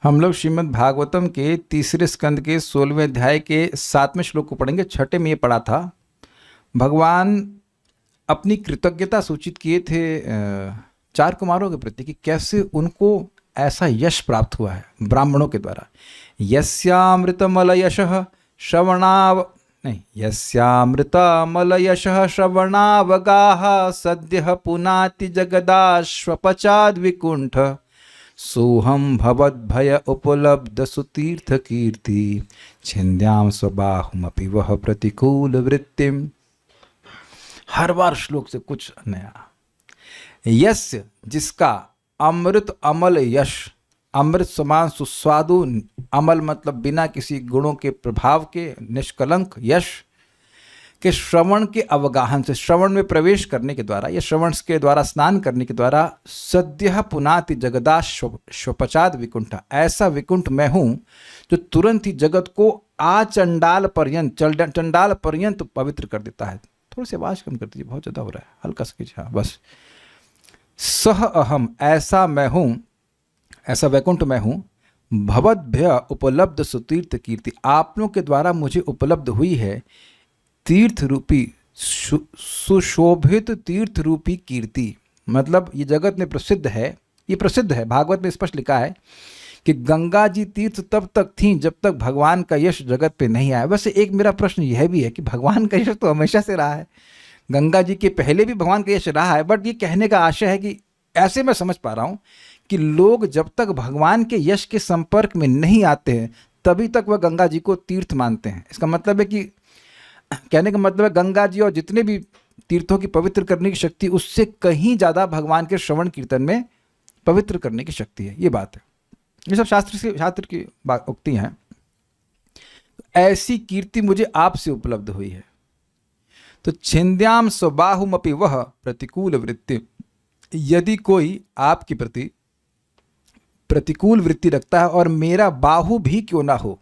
हम लोग श्रीमद् भागवतम के तीसरे स्कंद के 16वें अध्याय के 7वें श्लोक को पढ़ेंगे। छठे में ये पढ़ा था, भगवान अपनी कृतज्ञता सूचित किए थे चार कुमारों के प्रति कि कैसे उनको ऐसा यश प्राप्त हुआ है ब्राह्मणों के द्वारा। यस्यामृतमल यशः श्रवणाव नहीं यस्यामृतमल यशः श्रवणावगाः सद्यः पुनाति जगदाश्वपचाद् विकुंठ सोहम भवद्भय उपलब्ध सुतीर्थ कीर्ति छिन्द्याम स्वबाहुमपि वह प्रतिकूल वृत्तिम। हर बार श्लोक से कुछ नया। यस्य जिसका अमृत अमल यश, अमृत समान सुस्वादु, अमल मतलब बिना किसी गुणों के प्रभाव के निष्कलंक यश के श्रवण के अवगाहन से, श्रवण में प्रवेश करने के द्वारा या श्रवण के द्वारा स्नान करने के द्वारा सद्यः पुनाति जगदाश्वपचाद विकुंठ, ऐसा विकुंठ मैं हूँ जो तुरंत ही जगत को आचंडाल पर्यंत पवित्र कर देता है। थोड़ी सी आवाज कम कर दीजिए, बहुत ज़्यादा हो रहा है, हल्का सा कीजिए। हाँ बस। सह अहम, ऐसा मैं हूँ, ऐसा वैकुंठ मैं हूँ। भवद्भ्य उपलब्ध सुतीर्थ कीर्ति, आप लोगों के द्वारा मुझे उपलब्ध हुई है तीर्थ रूपी सुशोभित तीर्थ रूपी कीर्ति। मतलब ये जगत में प्रसिद्ध है, ये प्रसिद्ध है, भागवत में स्पष्ट लिखा है कि गंगा जी तीर्थ तब तक थीं जब तक भगवान का यश जगत पे नहीं आया। वैसे एक मेरा प्रश्न यह भी है कि भगवान का यश तो हमेशा से रहा है, गंगा जी के पहले भी भगवान का यश रहा है, बट ये कहने का आशय है कि ऐसे मैं समझ पा रहा हूँ कि लोग जब तक भगवान के यश के संपर्क में नहीं आते हैं तभी तक वह गंगा जी को तीर्थ मानते हैं। इसका मतलब है कि कहने का मतलब है गंगा जी और जितने भी तीर्थों की पवित्र करने की शक्ति उससे कहीं ज़्यादा भगवान के श्रवण कीर्तन में पवित्र करने की शक्ति है। ये बात है, ये सब शास्त्र की बात उक्ति हैं। ऐसी कीर्ति मुझे आपसे उपलब्ध हुई है। तो छिन्द्याम स्वबाहुमपि वह प्रतिकूल वृत्ति, यदि कोई आपके प्रति प्रतिकूल वृत्ति रखता है और मेरा बाहु भी क्यों ना हो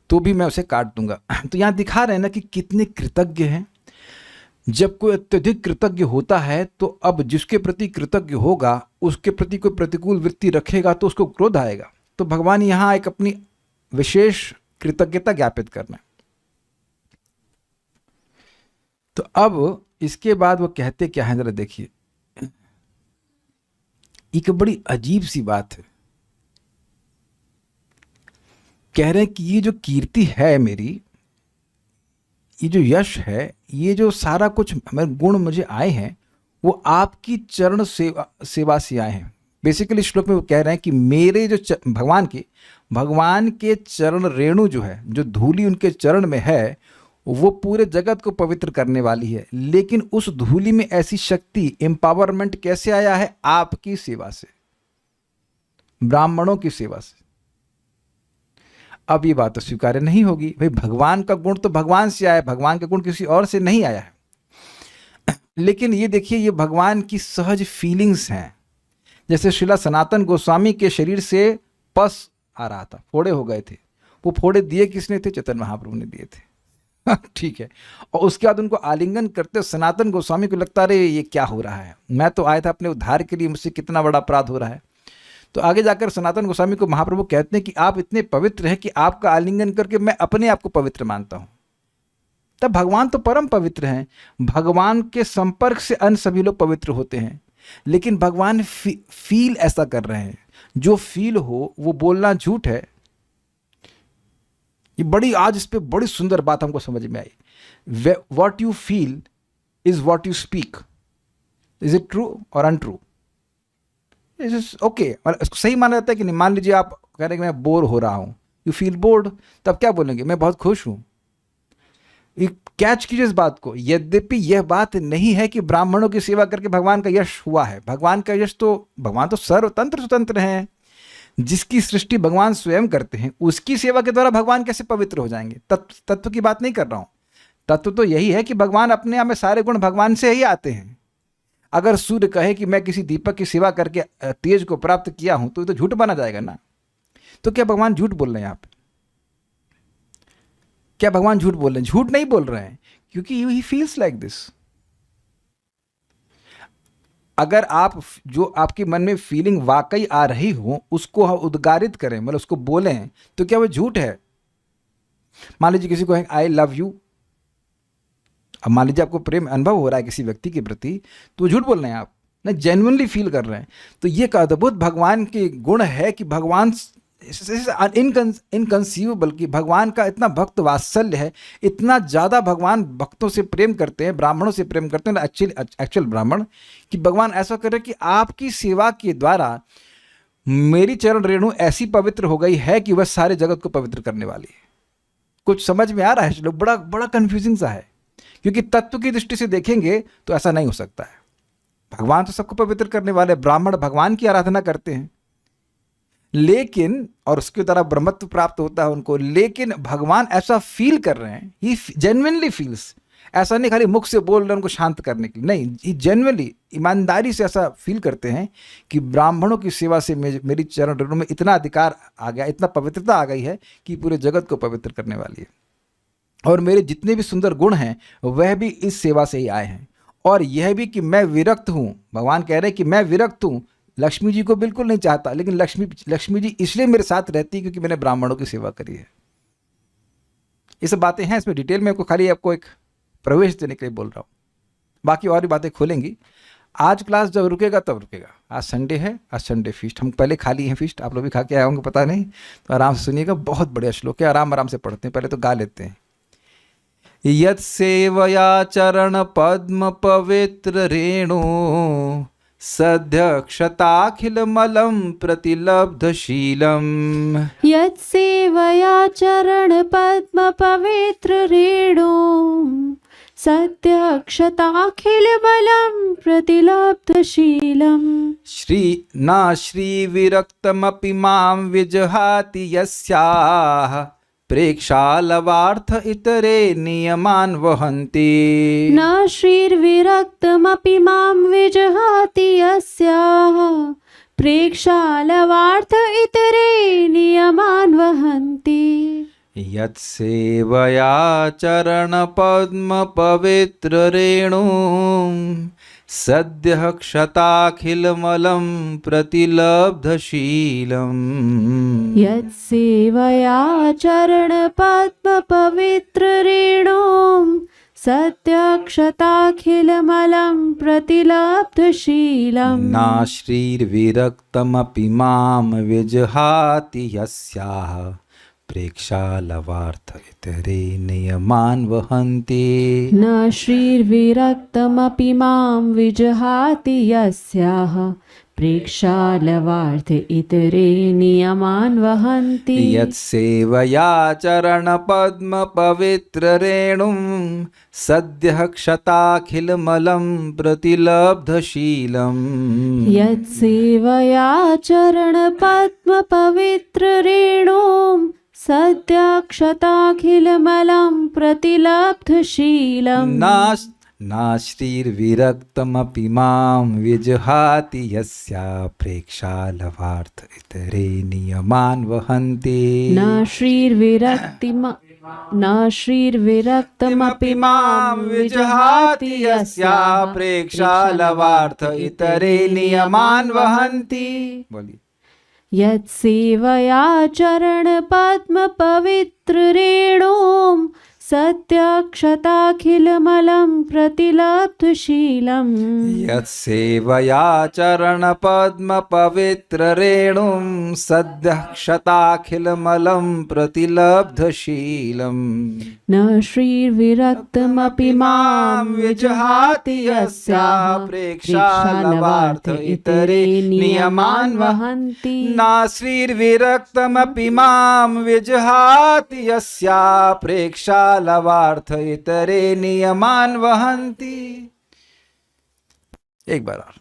तो भी मैं उसे काट दूंगा। तो यहाँ दिखा रहे हैं ना कि कितने कृतज्ञ हैं। जब कोई अत्यधिक कृतज्ञ होता है तो अब जिसके प्रति कृतज्ञ होगा उसके प्रति कोई प्रतिकूल वृत्ति रखेगा तो उसको क्रोध आएगा। तो भगवान यहाँ एक अपनी विशेष कृतज्ञता ज्ञापित करना है। तो अब इसके बाद वो कहते क्या है, जरा देखिए, एक बड़ी अजीब सी बात है। कह रहे हैं कि ये जो कीर्ति है मेरी, ये जो यश है, ये जो सारा कुछ मेरे गुण मुझे आए हैं वो आपकी चरण सेवा से आए हैं। बेसिकली श्लोक में वो कह रहे हैं कि मेरे जो भगवान के चरण रेणु जो है, जो धूली उनके चरण में है, वो पूरे जगत को पवित्र करने वाली है। लेकिन उस धूली में ऐसी शक्ति, एम्पावरमेंट कैसे आया है? आपकी सेवा से, ब्राह्मणों की सेवा से। अब ये बात तो स्वीकार्य नहीं होगी। भाई भगवान का गुण तो भगवान से आया है, भगवान का गुण किसी और से नहीं आया है। लेकिन ये देखिए, ये भगवान की सहज फीलिंग्स हैं। जैसे श्रीला सनातन गोस्वामी के शरीर से पस आ रहा था, फोड़े हो गए थे। वो फोड़े दिए किसने थे? चैतन्य महाप्रभु ने दिए थे। ठीक है। और उसके बाद उनको आलिंगन करते सनातन गोस्वामी को लगता रहे ये क्या हो रहा है, मैं तो आया था अपने उद्धार के लिए, मुझसे कितना बड़ा अपराध हो रहा है। तो आगे जाकर सनातन गोस्वामी को महाप्रभु कहते हैं कि आप इतने पवित्र हैं कि आपका आलिंगन करके मैं अपने आप को पवित्र मानता हूं। तब भगवान तो परम पवित्र हैं, भगवान के संपर्क से अन्य सभी लोग पवित्र होते हैं। लेकिन भगवान फील ऐसा कर रहे हैं। जो फील हो वो बोलना झूठ है। ये बड़ी, आज इस पे बड़ी सुंदर बात हमको समझ में आई। What you feel is what you speak. Is it true और अनट्रू? ओके, इसको सही माना जाता है कि नहीं? मान लीजिए आप कह रहे हैं कि मैं बोर हो रहा हूं, यू फील बोर्ड, तब क्या बोलेंगे? मैं बहुत खुश हूं। कैच कीजिए इस बात को। यद्यपि यह बात नहीं है कि ब्राह्मणों की सेवा करके भगवान का यश हुआ है। भगवान का यश तो, भगवान तो सर्वतंत्र स्वतंत्र हैं। जिसकी सृष्टि भगवान स्वयं करते हैं उसकी सेवा के द्वारा भगवान कैसे पवित्र हो जाएंगे? तत्व की बात नहीं कर रहा हूं। तत्व तो यही है कि भगवान अपने आप में सारे गुण भगवान से ही आते हैं। अगर सूर्य कहे कि मैं किसी दीपक की सेवा करके तेज को प्राप्त किया हूं तो ये तो झूठ बना जाएगा ना। तो क्या भगवान झूठ बोल रहे हैं? यहां पे क्या भगवान झूठ बोल रहे हैं? झूठ नहीं बोल रहे हैं, क्योंकि ही फील्स लाइक दिस। अगर आप जो आपके मन में फीलिंग वाकई आ रही हो उसको उद्गारित करें, मतलब उसको बोलें, तो क्या वो झूठ है? मान लीजिए किसी को है आई लव यू, अब मान लीजिए आपको प्रेम अनुभव हो रहा है किसी व्यक्ति के प्रति, तो झूठ बोल रहे हैं आप ना, जेन्युइनली फील कर रहे हैं। तो ये एक अद्भुत भगवान के गुण है कि भगवान इनकंसीवेबल कि भगवान का इतना भक्त वात्सल्य है, इतना ज़्यादा भगवान भक्तों से प्रेम करते हैं, ब्राह्मणों से प्रेम करते हैं, एक्चुअल ब्राह्मण, कि भगवान ऐसा कर रहे हैं कि आपकी सेवा के द्वारा मेरी चरण रेणु ऐसी पवित्र हो गई है कि वह सारे जगत को पवित्र करने वाली है। कुछ समझ में आ रहा है? लोग बड़ा बड़ा कन्फ्यूजिंग सा है, क्योंकि तत्व की दृष्टि से देखेंगे तो ऐसा नहीं हो सकता है। भगवान तो सबको पवित्र करने वाले, ब्राह्मण भगवान की आराधना करते हैं, लेकिन और उसके द्वारा ब्रह्मत्व प्राप्त होता है उनको, लेकिन भगवान ऐसा फील कर रहे हैं, ही जेन्युइनली फील्स, ऐसा नहीं खाली मुख से बोल रहे हैं उनको शांत करने के लिए, नहीं, ही जेन्युइनली ईमानदारी से ऐसा फील करते हैं कि ब्राह्मणों की सेवा से मेरी चरण रेणु में इतना अधिकार आ गया, इतना पवित्रता आ गई है कि पूरे जगत को पवित्र करने वाली है, और मेरे जितने भी सुंदर गुण हैं वह भी इस सेवा से ही आए हैं। और यह भी कि मैं विरक्त हूँ, भगवान कह रहे हैं कि मैं विरक्त हूँ, लक्ष्मी जी को बिल्कुल नहीं चाहता, लेकिन लक्ष्मी जी इसलिए मेरे साथ रहती है क्योंकि मैंने ब्राह्मणों की सेवा करी है। ये सब बातें हैं, इसमें डिटेल में खाली आपको एक प्रवेश देने के लिए बोल रहा हूँ, बाकी और भी बातें खोलेंगी। आज क्लास जब रुकेगा तब रुकेगा, आज संडे है, आज संडे फीस्ट, हम पहले खा लिए हैं फीस्ट, आप लोग भी खा के आए होंगे पता नहीं, तो आराम से सुनिएगा, बहुत बढ़िया श्लोक है, आराम आराम से पढ़ते हैं, पहले तो गा लेते हैं। यत् सेवया चरण पद्म पवित्र रेणु सध्यक्षताखिलमलं प्रतिलब्धशीलम्। यत् सेवया चरण पद्म पवित्र रेणु सत्यक्षताखिलमलं प्रतिलब्धशीलम्। श्रीविरक्तमपि मां विजहाति यस्याः प्रेक्षालवार्थ इतरे नियमान् वहन्ति। न श्रीर्विरक्तमपि मां विजहाति यस्याः प्रेक्षालवार्थ इतरे नियमान् वहन्ति। यत् सेवया चरणपद्म पवित्र रेणुं सद्यः क्षताखिलमलं प्रतिलब्धशीलम्। यत् सेवया चरणपद्म पवित्र रेणुं सत्यक्षताखिलमलं प्रतिलब्धशीलम्। नाश्रीर्विरक्तमपि मां विजहाति यस्याः प्रेक्षालवार्थ इतरे नियमान् वहन्ति। न श्रीर्विरक्तमपि मां विजहाति यस्याः प्रेक्षालवार्थ इतरे नियमान् वहन्ति। यत् सेवया चरणपद्म पवित्र रेणुं सद्यः क्षताखिलमलं प्रतिलब्धशीलम्। यत् सेवया चरणपद्म पवित्र रेणुं सद्यक्षताखिलमलं प्रतिलब्धशीलम्। नाश्रीर्विरक्तमपि मां विजहाति यस्या प्रेक्षालवार्थ इतरे नियमान् वहन्ति। न श्रीर्विरक्तमपि मां विजहाति यस्या प्रेक्षालवार्थ इतरे नियमान् वहन्ति। बोलिए। यत् सेवया चरणपद्म पवित्र रेणुं सत्यक्षताखिलमलं प्रतिलब्धशीलम्। यत् सेवया चरणपद्म पवित्र रेणुं सद्यः क्षताखिलमलं प्रतिलब्धशीलम्। न श्रीर्विरक्तमपि मां विजहाति यस्याः प्रेक्षालवार्थ इतरे नियमान् वहन्ति। नाश्रीर्विरक्तमपि मां विजहाति यस्या प्रेक्षालवार्थ इतरे नियमान् वहन्ति। एक बार और।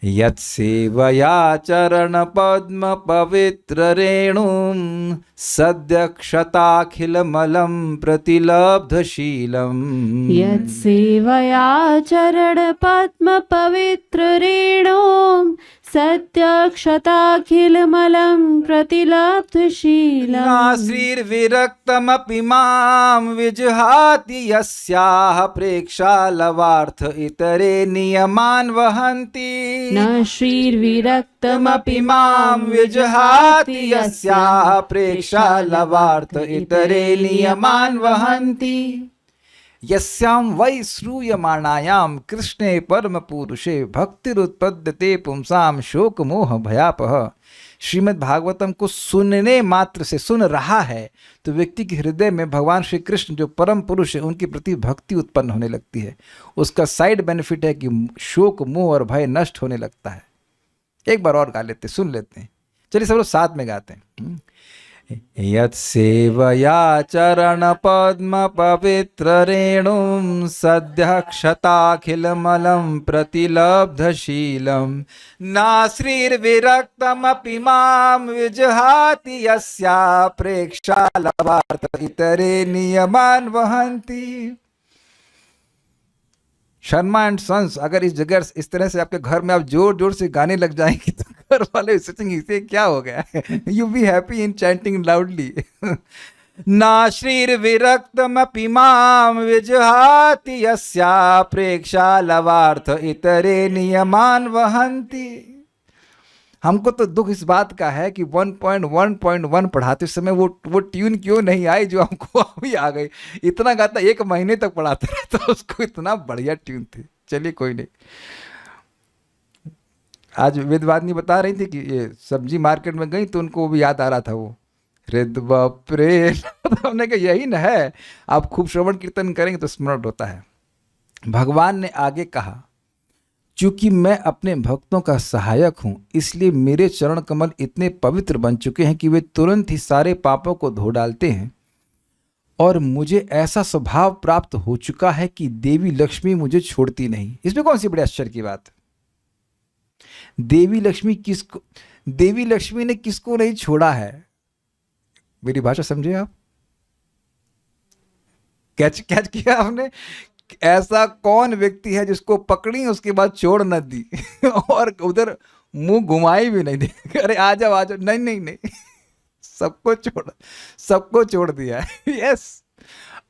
यत् सेवया चरणपद्म पवित्र रेणुं सद्यक्षताखिलमलं प्रतिलब्धशीलम्। यत् सेवया चरणपद्म पवित्र रेणुं सत्यक्षताखिलमलं प्रतिलब्धशीलम् नाश्रीर्विरक्तमपि मां विजहाति यस्याः प्रेक्षा लवार्थ इतरे नियमान् वहन्ति न श्रीर्विरक्तमपि मां विजहाति यस्याः प्रेक्षा लवार्थ इतरे नियमान् वहन्ति यस्यां वै श्रूयमाणायां कृष्णे परम पुरुषे भक्तिरुत्पद्यते पुंसां शोक मोह भयापह। श्रीमद् भागवतम को सुनने मात्र से, सुन रहा है तो व्यक्ति के हृदय में भगवान श्री कृष्ण जो परम पुरुष है उनके प्रति भक्ति उत्पन्न होने लगती है। उसका साइड बेनिफिट है कि शोक मोह और भय नष्ट होने लगता है। एक बार और गा लेते, सुन लेते हैं, चलिए सब लोग साथ में गाते हैं। यत्सेवया चरण पद्म पवित्र रेणुं सद्यः क्षताखिलमलं प्रतिलब्धशीलं नाश्रीर्विरक्तमपि मां विजहाति यस्या प्रेक्षा लवार्थ इतरे नियमान् वहन्ति। शर्मा एंड सन्स, अगर इस जगह इस तरह से आपके घर में आप जोर जोर से गाने लग जाएंगे तो घर वाले सोचेंगे इसे क्या हो गया। You be happy in chanting loudly. नाश्रीर्विरक्तमपि मां विजहाति यस्या प्रेक्षा लवार्थ इतरे नियमान् वहन्ति। हमको तो दुख इस बात का है कि 1.1.1 पढ़ाते समय वो ट्यून क्यों नहीं आई जो हमको अभी आ गई। इतना गाता 1 महीने तक पढ़ाते रहे तो उसको इतना बढ़िया ट्यून थी। चलिए कोई नहीं। आज वेदवादिनी बता रही थी कि ये सब्जी मार्केट में गई तो उनको भी याद आ रहा था वो हृदय प्रेम। हमने कहा यही न है, आप खूब श्रवण कीर्तन करेंगे तो स्मरण होता है। भगवान ने आगे कहा, चूंकि मैं अपने भक्तों का सहायक हूं इसलिए मेरे चरण कमल इतने पवित्र बन चुके हैं कि वे तुरंत ही सारे पापों को धो डालते हैं और मुझे ऐसा स्वभाव प्राप्त हो चुका है कि देवी लक्ष्मी मुझे छोड़ती नहीं। इसमें कौन सी बड़ी आश्चर्य की बात है। देवी लक्ष्मी ने किसको नहीं छोड़ा है। मेरी भाषा समझे आप, कैच किया आपने। ऐसा कौन व्यक्ति है जिसको पकड़ी उसके बाद छोड़ न दी और उधर मुंह घुमाई भी नहीं दी। अरे आ जाओ नहीं, सबको छोड़ दिया है। यस,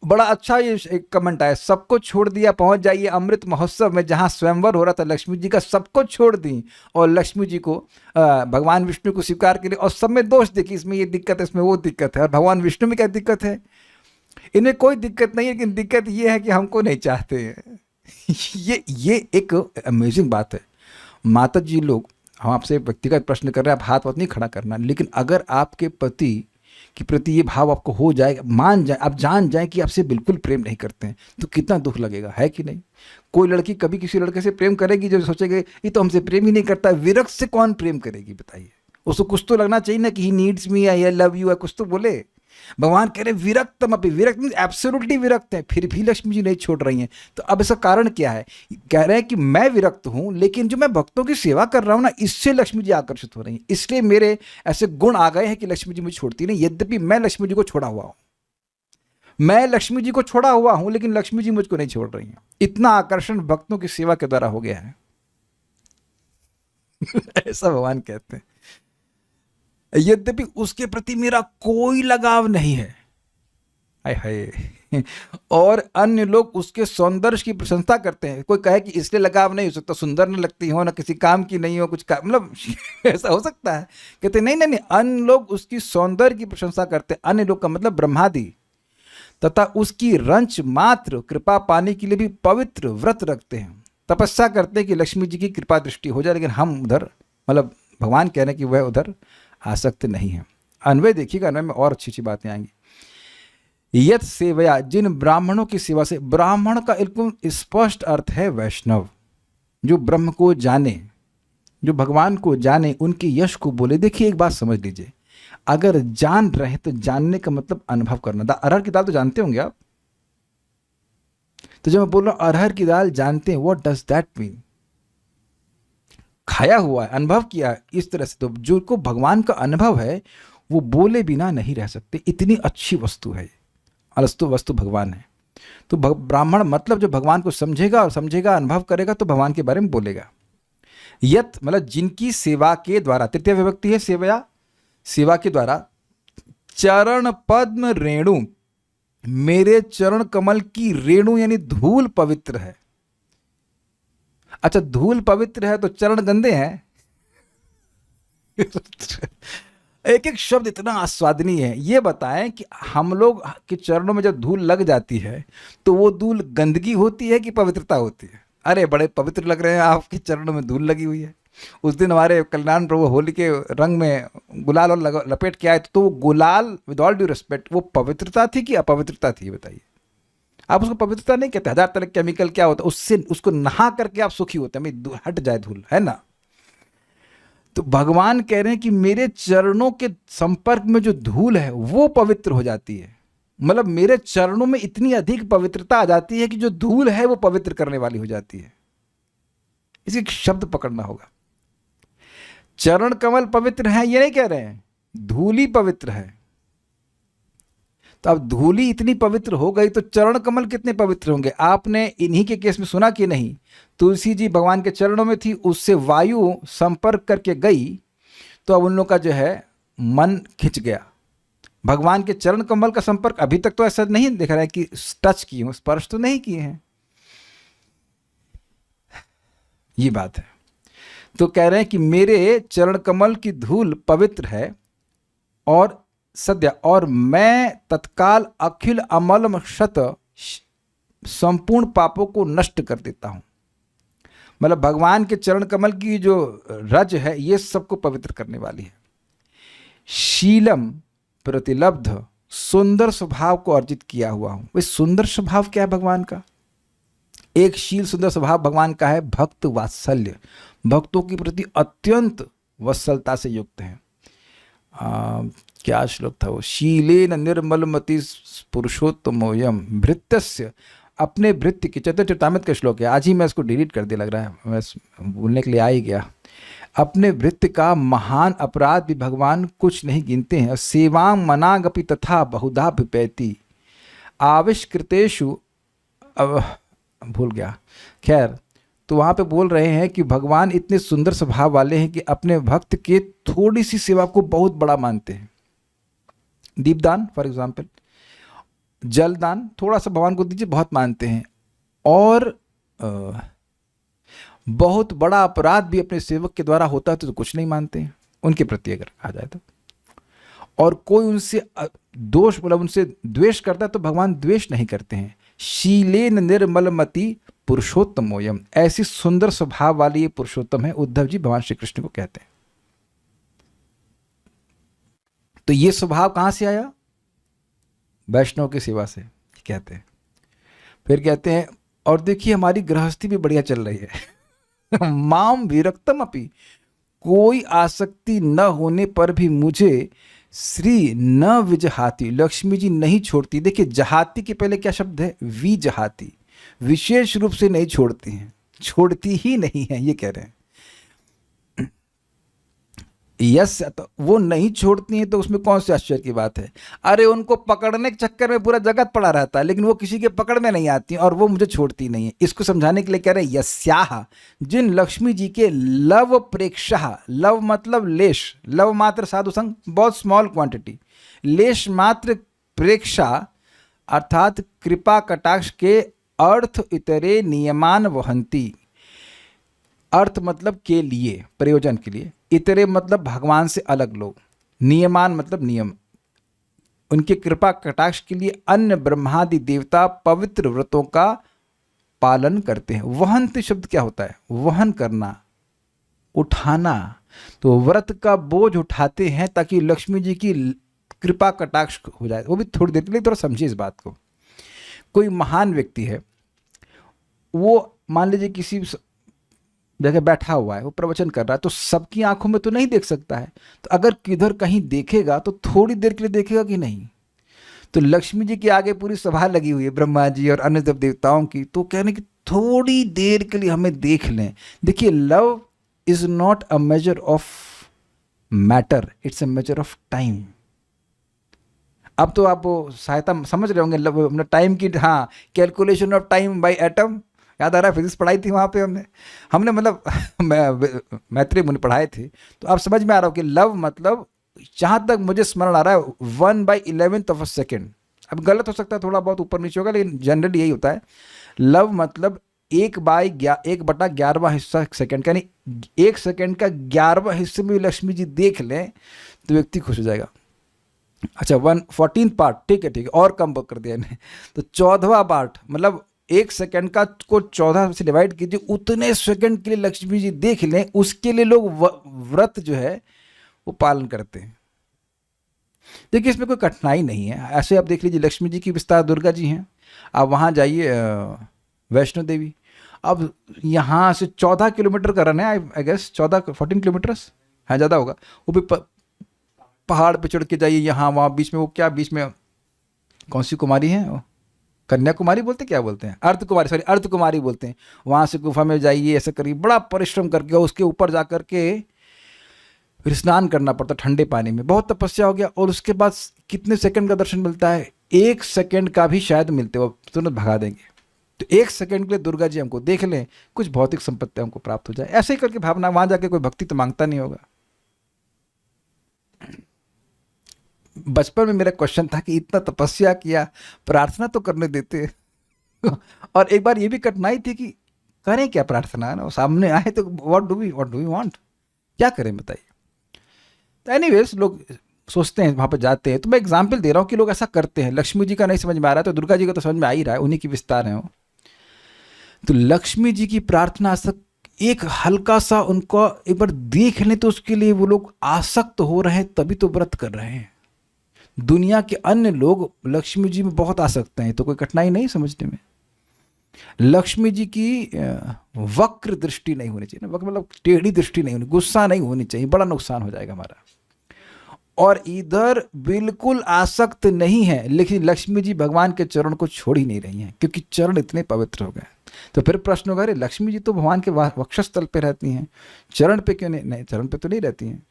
बड़ा अच्छा ये एक कमेंट आया, सबको छोड़ दिया, पहुंच जाइए अमृत महोत्सव में जहां स्वयंवर हो रहा था लक्ष्मी जी का, सबको छोड़ दी और लक्ष्मी जी को भगवान विष्णु को स्वीकार के लिए और सब में दोष देखी, इसमें ये दिक्कत है, इसमें वो दिक्कत है। और भगवान विष्णु में क्या दिक्कत है, इन्हें कोई दिक्कत नहीं है, लेकिन दिक्कत ये है कि हमको नहीं चाहते हैं। ये एक अमेजिंग बात है। माता जी लोग, हम आपसे व्यक्तिगत प्रश्न कर रहे हैं, आप हाथ नहीं खड़ा करना, लेकिन अगर आपके पति के प्रति ये भाव आपको हो जाए, मान जाए, आप जान जाए कि आपसे बिल्कुल प्रेम नहीं करते हैं तो कितना दुख लगेगा, है कि नहीं। कोई लड़की कभी किसी लड़के से प्रेम करेगी जो सोचेगी ये तो हमसे प्रेम ही नहीं करता। विरक्त से कौन प्रेम करेगी बताइए। उसको कुछ तो लगना चाहिए ना कि he needs me, I love you, कुछ तो बोले। भगवान कह रहे विरक्तम अपि, विरक्त मींस एब्सोल्युटली विरक्त है, फिर भी लक्ष्मी जी नहीं छोड़ रही हैं। तो अब इसका कारण क्या है। कह रहे हैं कि मैं विरक्त हूं लेकिन जो मैं भक्तों की सेवा कर रहा हूं ना, इससे लक्ष्मी जी आकर्षित हो रही हैं, इसलिए मेरे ऐसे गुण आ गए हैं कि लक्ष्मी जी मुझे छोड़ती नहीं। यद्यपि मैं लक्ष्मी जी को छोड़ा हुआ हूं, मैं लक्ष्मी जी को छोड़ा हुआ हूं, लेकिन लक्ष्मी जी मुझको नहीं छोड़ रही हैं। इतना आकर्षण भक्तों की सेवा के द्वारा हो गया है। ऐसा भगवान कहते हैं। यद्यपि उसके प्रति मेरा कोई लगाव नहीं है, हाय हाय। और अन्य लोग उसके सौंदर्य की प्रशंसा करते हैं। कोई कहे कि इसलिए लगाव नहीं हो सकता, सुंदर नहीं लगती हो, ना किसी काम की नहीं हो, कुछ काम, मतलब ऐसा हो सकता है। कहते नहीं, अन्य लोग उसकी सौंदर्य की प्रशंसा करते हैं। अन्य लोग का मतलब ब्रह्मादि, तथा उसकी रंच मात्र कृपा पाने के लिए भी पवित्र व्रत रखते हैं, तपस्या करते हैं कि लक्ष्मी जी की कृपा दृष्टि हो जाए। लेकिन हम उधर, मतलब भगवान कह रहे हैं कि वह उधर आसक्त नहीं है। अन्वय देखिएगा, अन्वय में और अच्छी अच्छी बातें आएंगी। यत सेवया, जिन ब्राह्मणों की सेवा से, ब्राह्मण का एकदम स्पष्ट अर्थ है वैष्णव, जो ब्रह्म को जाने, जो भगवान को जाने, उनके यश को बोले। देखिए एक बात समझ लीजिए, अगर जान रहे तो जानने का मतलब अनुभव करना। अरहर की दाल तो जानते होंगे आप, तो जब मैं बोल रहा हूं अरहर की दाल जानते हैं, व्हाट डज दैट मीन। खाया हुआ है, अनुभव किया है, इस तरह से। तो जो को भगवान का अनुभव है वो बोले बिना नहीं रह सकते, इतनी अच्छी वस्तु है। अलस्तु वस्तु भगवान है। तो ब्राह्मण मतलब जो भगवान को समझेगा और समझेगा, अनुभव करेगा, तो भगवान के बारे में बोलेगा। यत मतलब जिनकी सेवा के द्वारा, तृतीय विभक्ति है सेवया, सेवा के द्वारा, चरण पद्म रेणु, मेरे चरण कमल की रेणु यानी धूल पवित्र है। अच्छा, धूल पवित्र है तो चरण गंदे हैं? एक एक शब्द इतना आस्वादनीय है। ये बताएं कि हम लोग के चरणों में जब धूल लग जाती है तो वो धूल गंदगी होती है कि पवित्रता होती है? अरे बड़े पवित्र लग रहे हैं, आपके चरणों में धूल लगी हुई है। उस दिन हमारे कल्याण प्रभु होली के रंग में गुलाल और लपेट के आए, तो वो गुलाल, विद ऑल ड्यू रिस्पेक्ट, वो पवित्रता थी कि अपवित्रता थी? बताइए। आप उसको पवित्रता नहीं कहते। हजार तरह केमिकल क्या होता है उससे, उसको नहा करके आप सुखी होते हैं, भाई हट जाए धूल, है ना? तो भगवान कह रहे हैं कि मेरे चरणों के संपर्क में जो धूल है वो पवित्र हो जाती है। मतलब मेरे चरणों में इतनी अधिक पवित्रता आ जाती है कि जो धूल है वो पवित्र करने वाली हो जाती है। इसे एक शब्द पकड़ना होगा। चरण कमल पवित्र है ये नहीं कह रहे हैं, धूली पवित्र है। तो अब धूली इतनी पवित्र हो गई तो चरण कमल कितने पवित्र होंगे? आपने इन्हीं के केस में सुना कि नहीं, तुलसी जी भगवान के चरणों में थी, उससे वायु संपर्क करके गई तो अब उन लोगों का जो है मन खिंच गया। भगवान के चरण कमल का संपर्क अभी तक तो ऐसा नहीं दिख रहा है कि टच किए हों, स्पर्श तो नहीं किए हैं। ये बात है। तो कह रहे हैं कि मेरे चरण कमल की धूल पवित्र है और सद्य, और मैं तत्काल अखिल अमल शत संपूर्ण पापों को नष्ट कर देता हूं। मतलब भगवान के चरण कमल की जो रज है ये सबको पवित्र करने वाली है। शीलम प्रतिलब्ध, सुंदर स्वभाव को अर्जित किया हुआ हूं। भाई सुंदर स्वभाव क्या है भगवान का? एक शील सुंदर स्वभाव भगवान का है भक्त वात्सल्य, भक्तों के प्रति अत्यंत वत्सलता से युक्त है। क्या श्लोक था वो? शीलेन निर्मलमति पुरुषोत्तमोयम भृत्यस्य, अपने भृत्य की, चतुर्चरितामृत का श्लोक है, आज ही मैं इसको डिलीट कर दिया, लग रहा है मैं बोलने के लिए आ ही गया। अपने भृत्य का महान अपराध भी भगवान कुछ नहीं गिनते हैं। सेवां मनागपि तथा बहुधा विपैति आविष्कृतेषु, भूल गया, खैर। तो वहाँ पे बोल रहे हैं कि भगवान इतने सुंदर स्वभाव वाले हैं कि अपने भक्त के थोड़ी सी सेवा को बहुत बड़ा मानते हैं। दीपदान फॉर एग्जाम्पल, जलदान, थोड़ा सा भगवान को दीजिए, बहुत मानते हैं। और बहुत बड़ा अपराध भी अपने सेवक के द्वारा होता है तो कुछ नहीं मानते हैं उनके प्रति अगर आ जाए तो। और कोई उनसे दोष, मतलब उनसे द्वेष करता है तो भगवान द्वेष नहीं करते हैं। शीलेन निर्मलमति पुरुषोत्तमोयम, ऐसी सुंदर स्वभाव वाली ये पुरुषोत्तम है, उद्धव जी भगवान श्री कृष्ण को कहते हैं। तो ये स्वभाव कहां से आया? वैष्णव की सेवा से, कहते हैं। फिर कहते हैं, और देखिए हमारी गृहस्थी भी बढ़िया चल रही है। माम विरक्तम अपि, कोई आसक्ति न होने पर भी मुझे श्री न विजहाती, लक्ष्मी जी नहीं छोड़ती। देखिए जहाती के पहले क्या शब्द है? विजहाती, विशेष रूप से नहीं छोड़ती हैं, छोड़ती ही नहीं है, ये कह रहे हैं। यस, तो वो नहीं छोड़ती हैं तो उसमें कौन सी आश्चर्य की बात है? अरे उनको पकड़ने के चक्कर में पूरा जगत पड़ा रहता है, लेकिन वो किसी के पकड़ में नहीं आती और वो मुझे छोड़ती नहीं है। इसको समझाने के लिए कह रहे हैं यस्याह, जिन लक्ष्मी जी के लव प्रेक्षः, लव मतलब लेश, लव मात्र साधु संग, बहुत स्मॉल क्वांटिटी, लेश मात्र प्रेक्षा अर्थात कृपा कटाक्ष के अर्थ इतरे नियमान वहंती, अर्थ मतलब के लिए, प्रयोजन के लिए, इतरे मतलब भगवान से अलग लोग, नियमान मतलब नियम, उनके कृपा कटाक्ष के लिए अन्य ब्रह्मादि देवता पवित्र व्रतों का पालन करते हैं। वहंत शब्द क्या होता है? वहन करना, उठाना। तो व्रत का बोझ उठाते हैं ताकि लक्ष्मी जी की कृपा कटाक्ष हो जाए। वो भी थोड़ी देर के लिए, थोड़ा समझिए इस बात को। कोई महान व्यक्ति है, वो मान लीजिए किसी जगह बैठा हुआ है, वो प्रवचन कर रहा है, तो सबकी आंखों में तो नहीं देख सकता है, तो अगर किधर कहीं देखेगा तो थोड़ी देर के लिए देखेगा कि नहीं। तो लक्ष्मी जी के आगे पूरी सभा लगी हुई है, ब्रह्मा जी और अन्य देवताओं की, तो कहने की थोड़ी देर के लिए हमें देख लें। देखिए love is not a measure of matter, it's a measure of time. अब तो आप सहायता समझ रहे होंगे, टाइम की, हाँ, calculation of time by atom, याद आ रहा है, फिजिक्स पढ़ाई थी वहाँ पे हमने हमने मतलब मैत्रेय मुनि पढ़ाए थे। तो अब समझ में आ रहा हो कि लव मतलब, जहाँ तक मुझे स्मरण आ रहा है, 1/11 ऑफ अ सेकेंड। अब गलत हो सकता है, थोड़ा बहुत ऊपर नीचे होगा, लेकिन जनरली यही होता है। लव मतलब 1/11वां हिस्सा सेकेंड का, यानी 1 सेकेंड का 11वां हिस्से में लक्ष्मी जी देख लें तो व्यक्ति खुश हो जाएगा। अच्छा, 1/14 पार्ट, ठीक है और कम कर दिया इन्हें, तो 14वां पार्ट, मतलब 1 सेकेंड का को 14 से डिवाइड कीजिए, उतने सेकेंड के लिए लक्ष्मी जी देख लें, उसके लिए लोग व्रत जो है वो पालन करते हैं। देखिए इसमें कोई कठिनाई नहीं है। ऐसे आप देख लीजिए, लक्ष्मी जी की विस्तार दुर्गा जी हैं। आप वहाँ जाइए वैष्णो देवी, अब यहाँ से 14 किलोमीटर का रन है, आई गेस 14 किलोमीटर्स है, ज़्यादा होगा। वो भी पहाड़ पे चढ़ के जाइए, यहाँ वहाँ बीच में, वो क्या बीच में कौन सी कुमारी है, कन्याकुमारी बोलते हैं, क्या बोलते हैं, अर्धकुमारी, सॉरी अर्धकुमारी बोलते हैं। वहाँ से गुफा में जाइए, ऐसा करिए, बड़ा परिश्रम करके उसके ऊपर जा करके फिर स्नान करना पड़ता ठंडे पानी में, बहुत तपस्या हो गया। और उसके बाद कितने सेकंड का दर्शन मिलता है, 1 सेकंड का भी शायद मिलते, वो तुरंत भगा देंगे। तो 1 सेकंड के लिए दुर्गा जी हमको देख लें, कुछ भौतिक संपत्ति हमको प्राप्त हो जाए, ऐसे ही करके भावना। वहाँ जाके कोई भक्ति तो मांगता नहीं होगा। बचपन में मेरा क्वेश्चन था कि इतना तपस्या किया, प्रार्थना तो करने देते। और एक बार ये भी कठिनाई थी कि करें क्या प्रार्थना, ना सामने आए तो व्हाट डू वी वांट, क्या करें बताइए। तो एनीवेज लोग सोचते हैं, वहाँ पर जाते हैं। तो मैं एग्जाम्पल दे रहा हूँ कि लोग ऐसा करते हैं। लक्ष्मी जी का नहीं समझ में आ रहा है तो दुर्गा जी का तो समझ में आ ही रहा है, उन्हीं की विस्तार है वो। तो लक्ष्मी जी की प्रार्थना एक हल्का सा उनको एक बार देख लें तो उसके लिए वो लोग आसक्त हो रहे हैं, तभी तो व्रत कर रहे हैं। दुनिया के अन्य लोग लक्ष्मी जी में बहुत आसक्त हैं, तो कोई कठिनाई नहीं समझने में। लक्ष्मी जी की वक्र दृष्टि नहीं होनी चाहिए ना, वक्र मतलब टेढ़ी दृष्टि नहीं होनी, गुस्सा नहीं होनी चाहिए, बड़ा नुकसान हो जाएगा हमारा। और इधर बिल्कुल आसक्त नहीं है, लेकिन लक्ष्मी जी भगवान के चरण को छोड़ ही नहीं रही हैं, क्योंकि चरण इतने पवित्र हो गए। तो फिर प्रश्न होगा, अरे लक्ष्मी जी तो भगवान के वक्षस्थल पे रहती हैं, चरण पे क्यों नहीं चरण पे तो नहीं रहती हैं।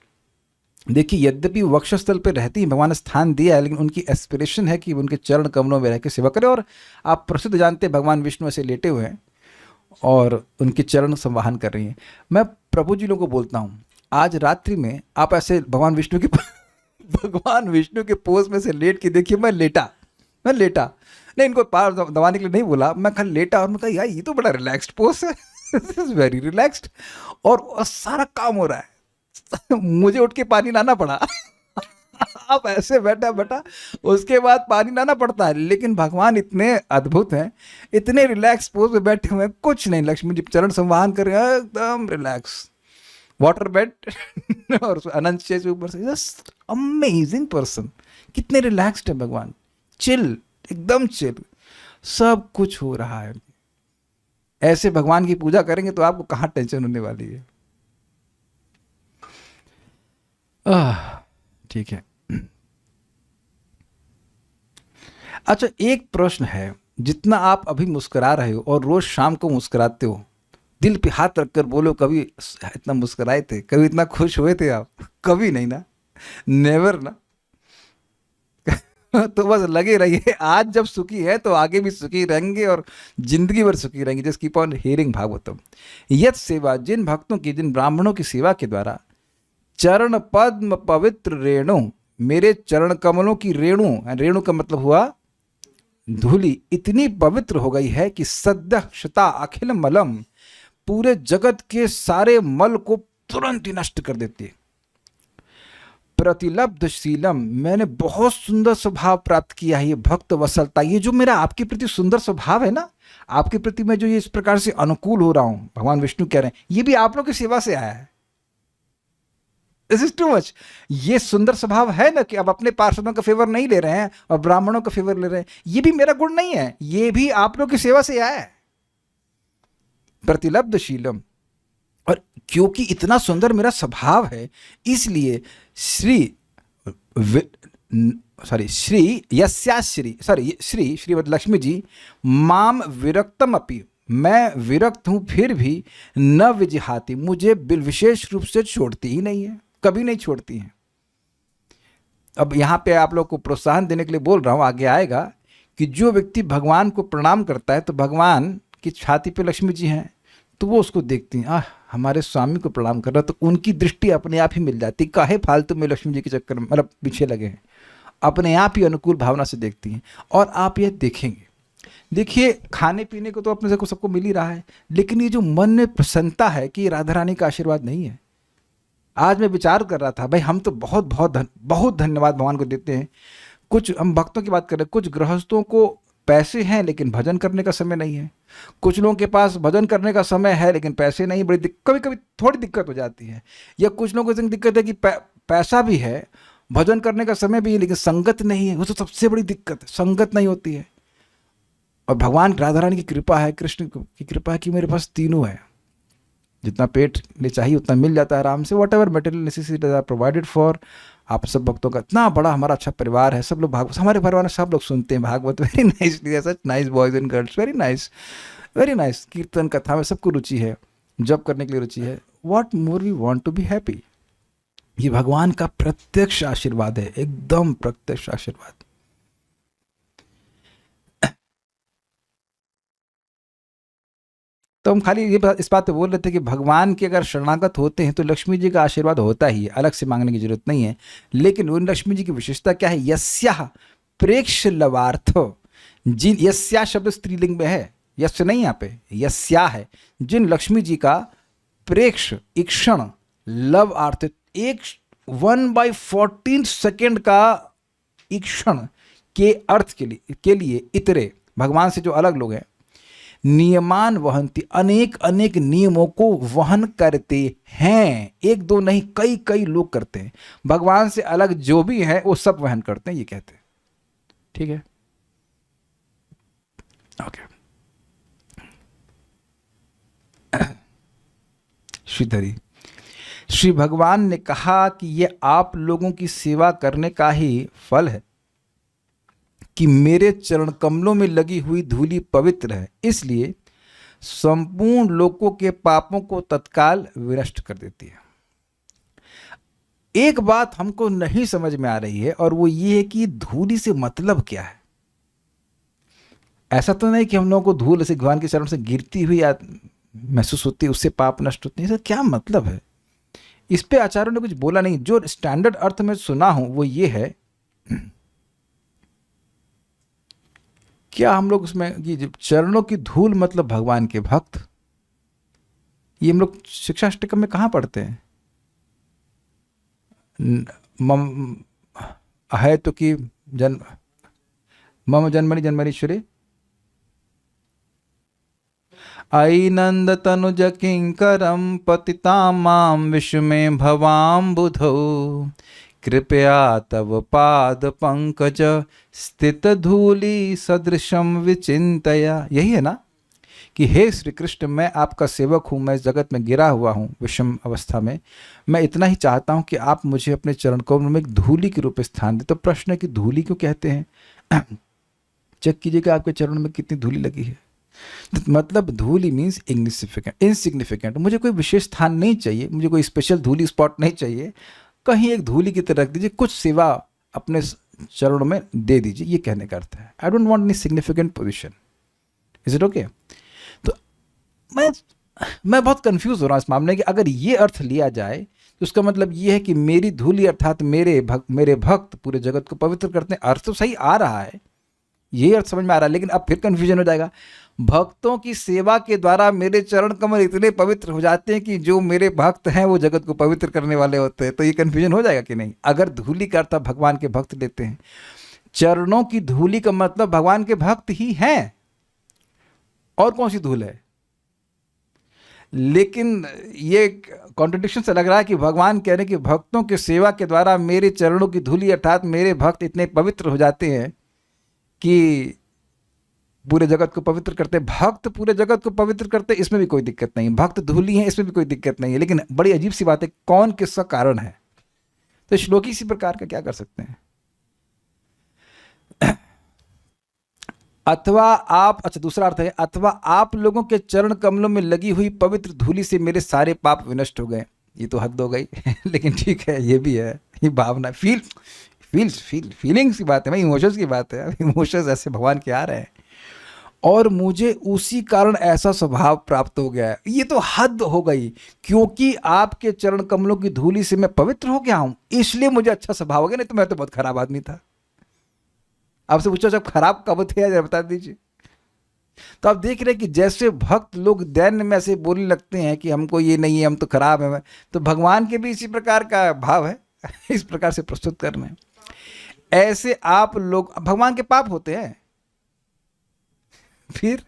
देखिए यद्यपि वक्षस्थल पे रहती हैं, भगवान ने स्थान दिया है, लेकिन उनकी एस्पिरेशन है कि उनके चरण कमलों में रह के सेवा करें। और आप प्रसिद्ध जानते हैं, भगवान विष्णु ऐसे लेटे हुए हैं और उनके चरण संवाहन कर रही हैं। मैं प्रभु जी लोगों को बोलता हूँ, आज रात्रि में आप ऐसे भगवान विष्णु के पोज में से लेट के देखिए। मैं लेटा नहीं, इनको पार दबाने के लिए नहीं बोला, मैं खाली लेटा और मैं कहा यार ये तो बड़ा रिलैक्स्ड पोज है, दिस इज वेरी रिलैक्स्ड, और सारा काम हो रहा है। मुझे उठ के पानी लाना पड़ा। आप ऐसे बैठा उसके बाद पानी लाना पड़ता है, लेकिन भगवान इतने अद्भुत हैं, इतने रिलैक्स पोज में बैठे हुए हैं, कुछ नहीं, लक्ष्मी जी चरण संवाहन कर रहे हैं, एकदम रिलैक्स, वाटर बेड और अनंत शेष ऊपर से, जस्ट अमेजिंग पर्सन। कितने रिलैक्स्ड है भगवान, चिल, एकदम चिल, सब कुछ हो रहा है। ऐसे भगवान की पूजा करेंगे तो आपको कहाँ टेंशन होने वाली है। ठीक है। अच्छा, एक प्रश्न है, जितना आप अभी मुस्कुरा रहे हो और रोज शाम को मुस्कुराते हो, दिल पे हाथ रखकर बोलो, कभी इतना मुस्कुराए थे, कभी इतना खुश हुए थे आप? कभी नहीं ना, नेवर ना। तो बस लगे रहिए, आज जब सुखी है तो आगे भी सुखी रहेंगे और जिंदगी भर सुखी रहेंगे। Just keep on hearing Bhagavatam. यत सेवा, जिन भक्तों की, जिन ब्राह्मणों की सेवा के द्वारा चरण पद्म पवित्र रेणु, मेरे चरण कमलों की रेणु, रेणु का मतलब हुआ धूलि, इतनी पवित्र हो गई है कि सद्य क्षता अखिल मलम, पूरे जगत के सारे मल को तुरंत ही नष्ट कर देती है। प्रतिलब्ध शीलम, मैंने बहुत सुंदर स्वभाव प्राप्त किया है, ये भक्त वसलता, ये जो मेरा आपके प्रति सुंदर स्वभाव है ना, आपके प्रति मैं जो ये इस प्रकार से अनुकूल हो रहा हूं, भगवान विष्णु कह रहे हैं, ये भी आप लोगों की सेवा से आया है। This is too much. ये सुंदर स्वभाव है ना कि अब अपने पार्षदों का फेवर नहीं ले रहे हैं और ब्राह्मणों का फेवर ले रहे हैं, ये भी मेरा गुण नहीं है, ये भी आप लोगों की सेवा से आया है। प्रतिलब्ध शीलम, और क्योंकि इतना सुंदर मेरा स्वभाव है, इसलिए श्रीमद लक्ष्मी जी माम विरक्तम अपि, मैं विरक्त हूं फिर भी न विजिहाति, मुझे विशेष रूप से छोड़ती ही नहीं है, कभी नहीं छोड़ती हैं। अब यहाँ पे आप लोग को प्रोत्साहन देने के लिए बोल रहा हूँ, आगे आएगा कि जो व्यक्ति भगवान को प्रणाम करता है तो भगवान कि छाती पे लक्ष्मी जी हैं, तो वो उसको देखती हैं, हमारे स्वामी को प्रणाम कर रहा, तो उनकी दृष्टि अपने आप ही मिल जाती, काहे फालतू में लक्ष्मी जी के चक्कर में मतलब पीछे लगे हैं, अपने आप ही अनुकूल भावना से देखती हैं। और आप ये देखेंगे, देखिए खाने पीने को तो अपने से सबको मिल ही रहा है, लेकिन ये जो मन में प्रसन्नता है कि ये राधा रानी का आशीर्वाद नहीं है। आज मैं विचार कर रहा था, भाई हम तो बहुत धन्यवाद भगवान को देते हैं। कुछ हम भक्तों की बात कर रहे हैं, कुछ गृहस्थों को पैसे हैं लेकिन भजन करने का समय नहीं है, कुछ लोगों के पास भजन करने का समय है लेकिन पैसे नहीं, बड़ी कभी कभी थोड़ी दिक्कत हो जाती है। या कुछ लोगों को दिक्कत है कि पैसा भी है, भजन करने का समय भी है, लेकिन संगत नहीं है, वो तो सबसे बड़ी दिक्कत है, संगत नहीं होती है। और भगवान राधा रानी की कृपा है, कृष्ण की कृपा है कि मेरे पास तीनों है, जितना पेट ले चाहिए उतना मिल जाता है आराम से। Whatever material necessities are provided for. आप सब भक्तों का इतना बड़ा हमारा अच्छा परिवार है, सब लोग भागवत, हमारे परिवार में सब लोग सुनते हैं Bhagavat, very nicely, such nice boys and girls, very nice. कीर्तन कथा में सबको रुचि है, जप करने के लिए रुचि है। What more we want to be happy. ये भगवान का प्रत्यक्ष आशीर्वाद है, एकदम प्रत्यक्ष आशीर्वाद। तो हम खाली इस बात पे बोल रहे थे कि भगवान के अगर शरणागत होते हैं तो लक्ष्मी जी का आशीर्वाद होता ही है, अलग से मांगने की जरूरत नहीं है। लेकिन उन लक्ष्मी जी की विशेषता क्या है? यस्याः प्रेक्ष लवार्थ, जिन, यस्या शब्द स्त्रीलिंग में है, यस्य नहीं यहाँ पे, यस्या है, जिन लक्ष्मी जी का प्रेक्ष ईक्षण लव अर्थ, एक 1/14 सेकेंड का ईक्षण के अर्थ के लिए इतरे भगवान से जो अलग लोग हैं, नियमान वहंती, अनेक अनेक नियमों को वहन करते हैं। एक दो नहीं, कई कई लोग करते हैं। भगवान से अलग जो भी है वो सब वहन करते हैं, ये कहते हैं। ठीक है, ओके। श्रीधरी, श्री भगवान ने कहा कि ये आप लोगों की सेवा करने का ही फल है कि मेरे चरण कमलों में लगी हुई धूलि पवित्र है, इसलिए संपूर्ण लोगों के पापों को तत्काल विनष्ट कर देती है। एक बात हमको नहीं समझ में आ रही है, और वो ये है कि धूलि से मतलब क्या है। ऐसा तो नहीं कि हम लोगों को धूल से भगवान के चरण से गिरती हुई महसूस होती है, उससे पाप नष्ट होते हैं, इसका क्या मतलब है? इस पे आचार्यों ने कुछ बोला नहीं। जो स्टैंडर्ड अर्थ में सुना हूं वो ये है, क्या हम लोग उसमें ये चरणों की धूल मतलब भगवान के भक्त, ये हम लोग शिक्षा अष्टकम में कहाँ पढ़ते हैं? मम है तो कि मम जन्मनि जन्मनीश्वरे आई नंद तनुज किंकरम पतितां मां विषमे भवाम बुधौ कृपया तव पाद पंकज स्थित धूलि सदृशम विचिंतया। यही है ना कि हे श्री कृष्ण, मैं आपका सेवक हूँ, मैं जगत में गिरा हुआ हूँ विषम अवस्था में, मैं इतना ही चाहता हूँ कि आप मुझे अपने चरण कमल में एक धूलि के रूप में स्थान दें। तो प्रश्न है कि धूलि क्यों कहते हैं? चेक कीजिएगा आपके चरण में कितनी धूलि लगी है। मतलब धूलि मीन्स इनसिग्निफिकेंट। मुझे कोई विशेष स्थान नहीं चाहिए, मुझे कोई स्पेशल धूलि स्पॉट नहीं चाहिए, कहीं एक धूलि की तरह रख दीजिए, कुछ सेवा अपने चरणों में दे दीजिए, ये कहने का अर्थ है। I don't want any significant position, is it okay? तो मैं बहुत कंफ्यूज हो रहा हूँ इस मामले में कि अगर ये अर्थ लिया जाए तो उसका मतलब ये है कि मेरी धूलि अर्थात मेरे भक्त पूरे जगत को पवित्र करते हैं। अर्थ तो सही आ रहा है, यही अर्थ समझ में आ रहा है, लेकिन अब फिर कंफ्यूजन हो जाएगा। भक्तों की सेवा के द्वारा मेरे चरण कमल इतने पवित्र हो जाते हैं कि जो मेरे भक्त हैं वो जगत को पवित्र करने वाले होते हैं। तो ये कंफ्यूजन हो जाएगा कि नहीं? अगर धूलि का अर्थ भगवान के भक्त लेते हैं, चरणों की धूलि का मतलब भगवान के भक्त ही हैं, और कौन सी धूल है? लेकिन ये कॉन्ट्रडिक्शन से लग रहा है कि भगवान कह रहे हैं कि भक्तों की सेवा के द्वारा मेरे चरणों की धूलि अर्थात मेरे भक्त इतने पवित्र हो जाते हैं कि पूरे जगत को पवित्र करते। भक्त पूरे जगत को पवित्र करते, इसमें भी कोई दिक्कत नहीं। भक्त धूलि है, इसमें भी कोई दिक्कत नहीं है। लेकिन बड़ी अजीब सी बात है, कौन किसका कारण है? तो श्लोक इसी प्रकार का क्या कर सकते हैं? अथवा आप, अच्छा दूसरा अर्थ है, अथवा आप लोगों के चरण कमलों में लगी हुई पवित्र धूलि से मेरे सारे पाप विनष्ट हो गए। ये तो हद हो गई लेकिन ठीक है, ये भी है, ये भावना फीलिंग्स की बात है भाई, इमोशंस की बात है। इमोशंस ऐसे भगवान के आ रहे हैं, और मुझे उसी कारण ऐसा स्वभाव प्राप्त हो गया है। ये तो हद हो गई, क्योंकि आपके चरण कमलों की धूलि से मैं पवित्र हो गया हूं, इसलिए मुझे अच्छा स्वभाव हो गया, नहीं तो मैं तो बहुत खराब आदमी था। आपसे पूछो जब खराब कब थे, जरा बता दीजिए। तो आप देख रहे हैं कि जैसे भक्त लोग दैन्य में ऐसे बोलने लगते हैं कि हमको ये नहीं है, हम तो खराब है, तो भगवान के भी इसी प्रकार का भाव है। इस प्रकार से प्रस्तुत करना है। ऐसे आप लोग, भगवान के पाप होते हैं फिर,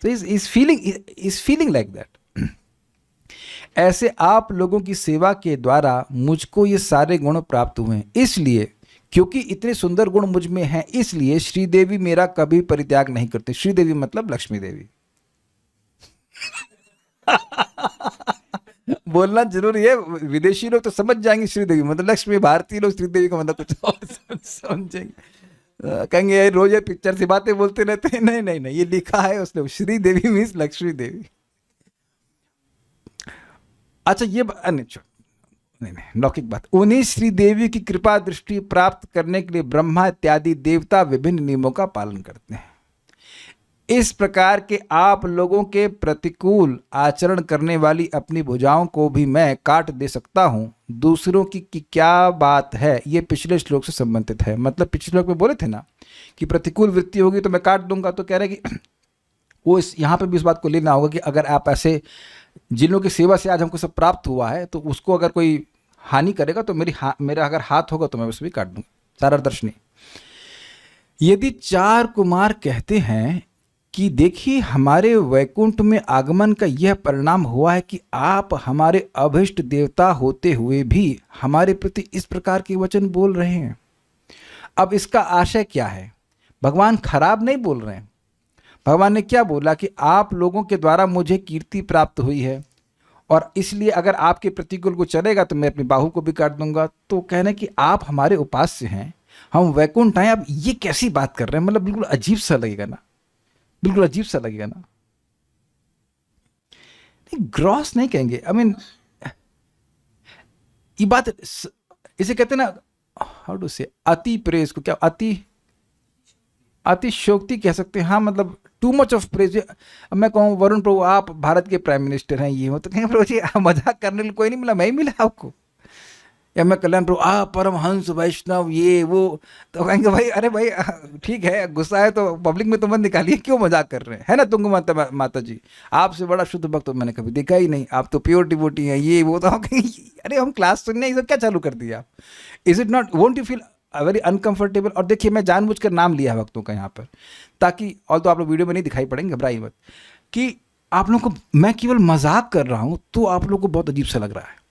तो इस फीलिंग लाइक दैट। ऐसे आप लोगों की सेवा के द्वारा मुझको ये सारे गुण प्राप्त हुए हैं, इसलिए क्योंकि इतने सुंदर गुण मुझ में हैं, इसलिए श्रीदेवी मेरा कभी परित्याग नहीं करते। श्रीदेवी मतलब लक्ष्मी देवी। बोलना जरूरी है, विदेशी लोग तो समझ जाएंगे श्रीदेवी मतलब लक्ष्मी, भारतीय लोग श्रीदेवी का मतलब कुछ और समझेंगे। कहेंगे ये रोज ये पिक्चर से बातें बोलते रहते हैं। नहीं नहीं नहीं, ये लिखा है उसने, श्रीदेवी मीन्स लक्ष्मी देवी। अच्छा ये नहीं लौकिक बात। उन्हीं श्रीदेवी की कृपा दृष्टि प्राप्त करने के लिए ब्रह्मा इत्यादि देवता विभिन्न नियमों का पालन करते हैं। इस प्रकार के आप लोगों के प्रतिकूल आचरण करने वाली अपनी भुजाओं को भी मैं काट दे सकता हूं। दूसरों की क्या बात है, ये पिछले श्लोक से संबंधित है। मतलब पिछले श्लोक में बोले थे ना कि प्रतिकूल वृत्ति होगी तो मैं काट दूंगा, तो कह रहे कि वो यहाँ पे भी इस बात को लेना होगा कि अगर आप ऐसे जिन लोगों की सेवा से आज हमको सब प्राप्त हुआ है, तो उसको अगर कोई हानि करेगा तो मेरा अगर हाथ होगा तो मैं उसे भी काट दूंगा। सारा दर्शनी। यदि चार कुमार कहते हैं कि देखिए हमारे वैकुंठ में आगमन का यह परिणाम हुआ है कि आप हमारे अभिष्ट देवता होते हुए भी हमारे प्रति इस प्रकार के वचन बोल रहे हैं, अब इसका आशय क्या है? भगवान खराब नहीं बोल रहे हैं। भगवान ने क्या बोला कि आप लोगों के द्वारा मुझे कीर्ति प्राप्त हुई है और इसलिए अगर आपके प्रतिकूल को चलेगा तो मैं अपनी बाहु को भी काट दूंगा। तो कहने कि आप हमारे उपास्य हैं, हम वैकुंठ आए। अब ये कैसी बात कर रहे हैं? मतलब बिल्कुल अजीब सा लगेगा ना, बिल्कुल अजीब सा लगेगा ना। ग्रॉस नहीं कहेंगे, आई मीन ये बात इसे कहते हैं ना, हाउ टू से, अति प्रेज को क्या अतिशयोक्ति कह सकते हैं। हाँ मतलब टू मच ऑफ प्रेज। मैं कहूँ वरुण प्रभु आप भारत के प्राइम मिनिस्टर हैं, ये हो, तो कहेंगे प्रभु जी मजाक करने के लिए कोई नहीं मिला, मैं ही मिला आपको। या मैं कल्याण प्रभु परमहंस वैष्णव ये वो, तो कहेंगे भाई अरे भाई ठीक है, गुस्सा है तो पब्लिक में तो मत निकालिए, क्यों मजाक कर रहे हैं, है ना तुंग माता जी, आपसे बड़ा शुद्ध भक्त तो मैंने कभी देखा ही नहीं, आप तो प्योर डिवोटी हैं ये वो। तो हम कहेंगे अरे हम क्लास सुनने ये सब क्या चालू कर दिया आप? Is it not, won't you feel very uncomfortable? और देखिए मैं जानबूझकर नाम लिया है भक्तों का यहाँ पर, ताकि और तो आप लोग वीडियो में नहीं दिखाई पड़ेंगे, घबराइए मत, कि आप लोगों को मैं केवल मजाक कर रहा हूँ तो आप लोगों को बहुत अजीब सा लग रहा है।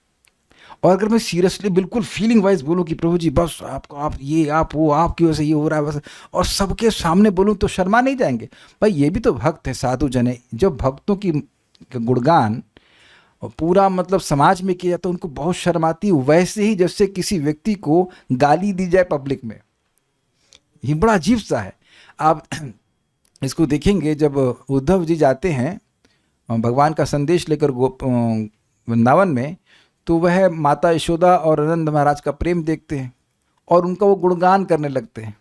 और अगर मैं सीरियसली बिल्कुल फीलिंग वाइज बोलूँ कि प्रभु जी बस आपको आप ये आप वो आपकी वजह से ये हो रहा है बस, और सबके सामने बोलूँ तो शर्मा नहीं जाएंगे? भाई ये भी तो भक्त है, साधु जन है। जब भक्तों की गुणगान पूरा मतलब समाज में किया जाता है, उनको बहुत शर्म आती है। वैसे ही जैसे किसी व्यक्ति को गाली दी जाए पब्लिक में, ये बड़ा अजीब सा है। आप इसको देखेंगे जब उद्धव जी जाते हैं भगवान का संदेश लेकर वृंदावन में, तो वह माता यशोदा और आनंद महाराज का प्रेम देखते हैं और उनका वो गुणगान करने लगते हैं।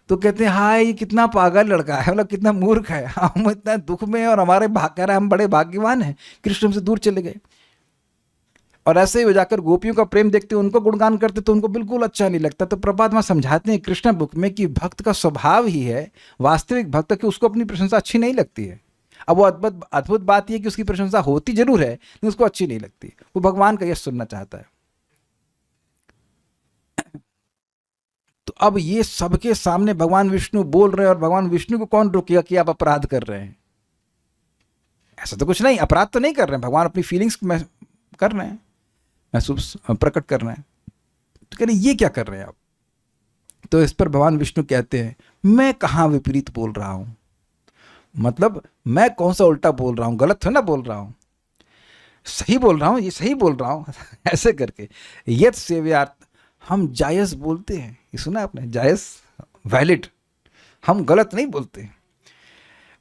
तो कहते हैं हाय ये कितना पागल लड़का है, मतलब कितना मूर्ख है, हम इतना दुख में हैं और हमारे कह रहे हम बड़े भाग्यवान हैं, कृष्ण हमसे दूर चले गए। और ऐसे ही वो जाकर गोपियों का प्रेम देखते, उनको गुणगान करते तो उनको बिल्कुल अच्छा नहीं लगता। तो प्रभुपाद वहाँ समझाते हैं कृष्ण बुक में कि भक्त का स्वभाव ही है, वास्तविक भक्त की उसको अपनी प्रशंसा अच्छी नहीं लगती है। अब वो अद्भुत बात यह कि उसकी प्रशंसा होती जरूर है लेकिन उसको अच्छी नहीं लगती, वो भगवान का यश सुनना चाहता है। तो अब ये सबके सामने भगवान विष्णु बोल रहे हैं और भगवान विष्णु को कौन रोकेगा कि आप अपराध कर रहे हैं? ऐसा तो कुछ नहीं, अपराध तो नहीं कर रहे हैं, भगवान अपनी फीलिंग्स कर रहे हैं, महसूस प्रकट कर रहे हैं। तो कह रहे ये क्या कर रहे हैं आप? तो इस पर भगवान विष्णु कहते हैं मैं कहाँ विपरीत बोल रहा हूं, मतलब मैं कौन सा उल्टा बोल रहा हूं, गलत है ना बोल रहा हूं, सही बोल रहा हूं, ये सही बोल रहा हूं ऐसे करके यत सेव्यार्थ हम जायज बोलते हैं। ये सुना आपने, जायज वैलिड, हम गलत नहीं बोलते,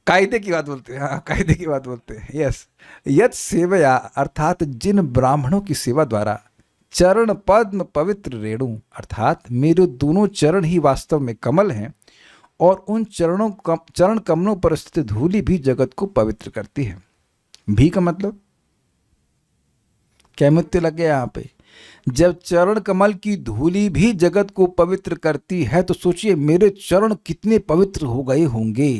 कायदे की बात बोलते हैं। हाँ कायदे की बात बोलते हैं। यस, यत सेवया अर्थात जिन ब्राह्मणों की सेवा द्वारा चरण पद्म पवित्र रेणु अर्थात मेरे दोनों चरण ही वास्तव में कमल हैं और उन चरण कमलों पर स्थित धूलि भी जगत को पवित्र करती है। भी का मतलब क्या मुत्य लग गया यहाँ पे? जब चरण कमल की धूलि भी जगत को पवित्र करती है तो सोचिए मेरे चरण कितने पवित्र हो गए होंगे।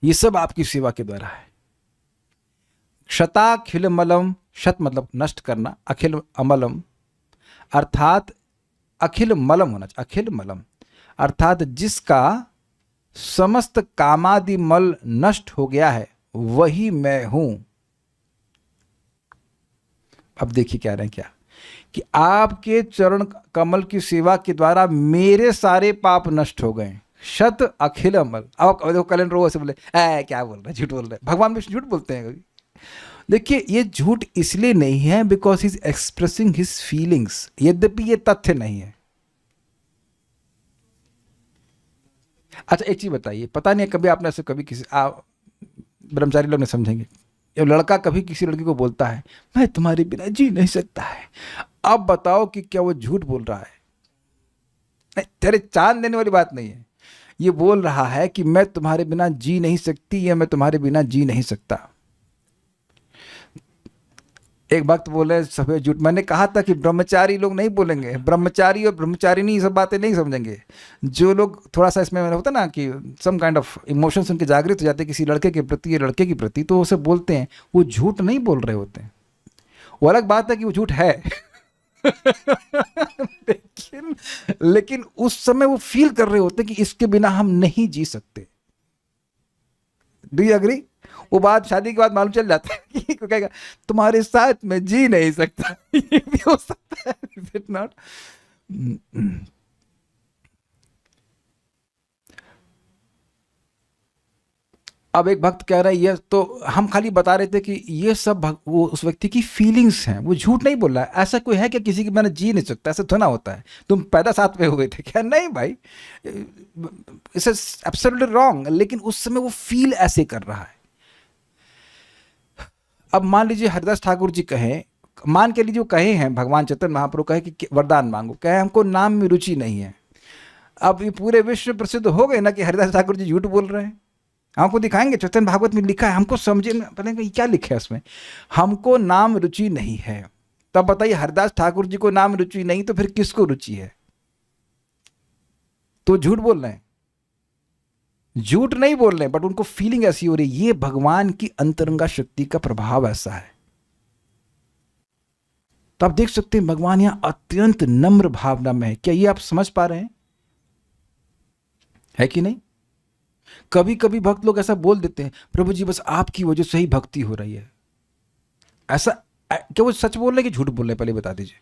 ये सब आपकी सेवा के द्वारा है। क्षताखिल मलम, क्षत मतलब नष्ट करना, अखिल अमलम अर्थात अखिल मलम होना चाहिए, अखिल मलम अर्थात जिसका समस्त कामादि मल नष्ट हो गया है वही मैं हूं। अब देखिए क्या रहे हैं, क्या कि आपके चरण कमल की सेवा के द्वारा मेरे सारे पाप नष्ट हो गए। शत अखिल अमल। अब देखो कैलेंडर वो से बोले क्या बोल रहे, झूठ बोल रहे। भगवान भी झूठ बोलते हैं कभी। देखिए ये झूठ इसलिए नहीं है because he is expressing his feelings, यद्यपि ये तथ्य नहीं है। अच्छा एक चीज बताइए, पता नहीं कभी आपने ऐसे कभी किसी ब्रह्मचारी लोग नहीं समझेंगे, लड़का कभी किसी लड़की को बोलता है मैं तुम्हारे बिना जी नहीं सकता है, अब बताओ कि क्या वो झूठ बोल रहा है? नहीं, तेरे चांद देने वाली बात नहीं है। ये बोल रहा है कि मैं तुम्हारे बिना जी नहीं सकती या मैं तुम्हारे बिना जी नहीं सकता। एक वक्त बोले सफेद झूठ। मैंने कहा था कि ब्रह्मचारी लोग नहीं बोलेंगे, ब्रह्मचारी और ब्रह्मचारिणी ये सब बातें नहीं समझेंगे। जो लोग थोड़ा सा इसमें होता ना कि सम काइंड ऑफ इमोशंस उनके जागृत हो जाते हैं किसी लड़के के प्रति या लड़के के प्रति, तो उसे बोलते हैं, वो झूठ नहीं बोल रहे होते हैं। वो अलग बात है कि वो झूठ है लेकिन उस समय वो फील कर रहे होते हैं कि इसके बिना हम नहीं जी सकते। Do you agree? वो बात शादी के बाद मालूम चल जाता है कि कहेगा तुम्हारे साथ मैं जी नहीं सकता ये भी हो सकता है, इज इट नॉट? अब एक भक्त कह रहा है ये तो हम खाली बता रहे थे कि ये सब वो उस व्यक्ति की फीलिंग्स हैं, वो झूठ नहीं बोल रहा है। ऐसा कोई है कि किसी की मैंने जी नहीं सकता, ऐसा थोड़ा होता है। तुम पैदा साथ में हुए थे क्या? नहीं भाई, इट्स एब्सोल्युटली रॉन्ग। लेकिन उस समय वो फील ऐसे कर रहा है। अब मान लीजिए हरिदास ठाकुर जी कहें, मान के लीजिए वो कहे हैं, भगवान चैतन्य महाप्रभु कहे कि वरदान मांगो, कहे हमको नाम में रुचि नहीं है। अब ये पूरे विश्व में प्रसिद्ध हो गए ना कि हरिदास ठाकुर जी झूठ बोल रहे हैं। हमको दिखाएंगे, चैतन्य भागवत में लिखा है, हमको समझे पहले क्या लिखा है उसमें, हमको नाम रुचि नहीं है। तब बताइए हरिदास ठाकुर जी को नाम रुचि नहीं तो फिर किसको रुचि है? तो झूठ बोल रहे हैं, झूठ नहीं बोल रहे हैं, बट उनको फीलिंग ऐसी हो रही है। ये भगवान की अंतरंगा शक्ति का प्रभाव ऐसा है। तो आप देख सकते हैं भगवान यहां अत्यंत नम्र भावना में है। क्या ये आप समझ पा रहे हैं? है कि नहीं? कभी कभी भक्त लोग ऐसा बोल देते हैं, प्रभु जी बस आपकी वजह से ही भक्ति हो रही है। ऐसा क्या वो सच बोल रहे हैं कि झूठ बोल रहे हैं? पहले बता दीजिए।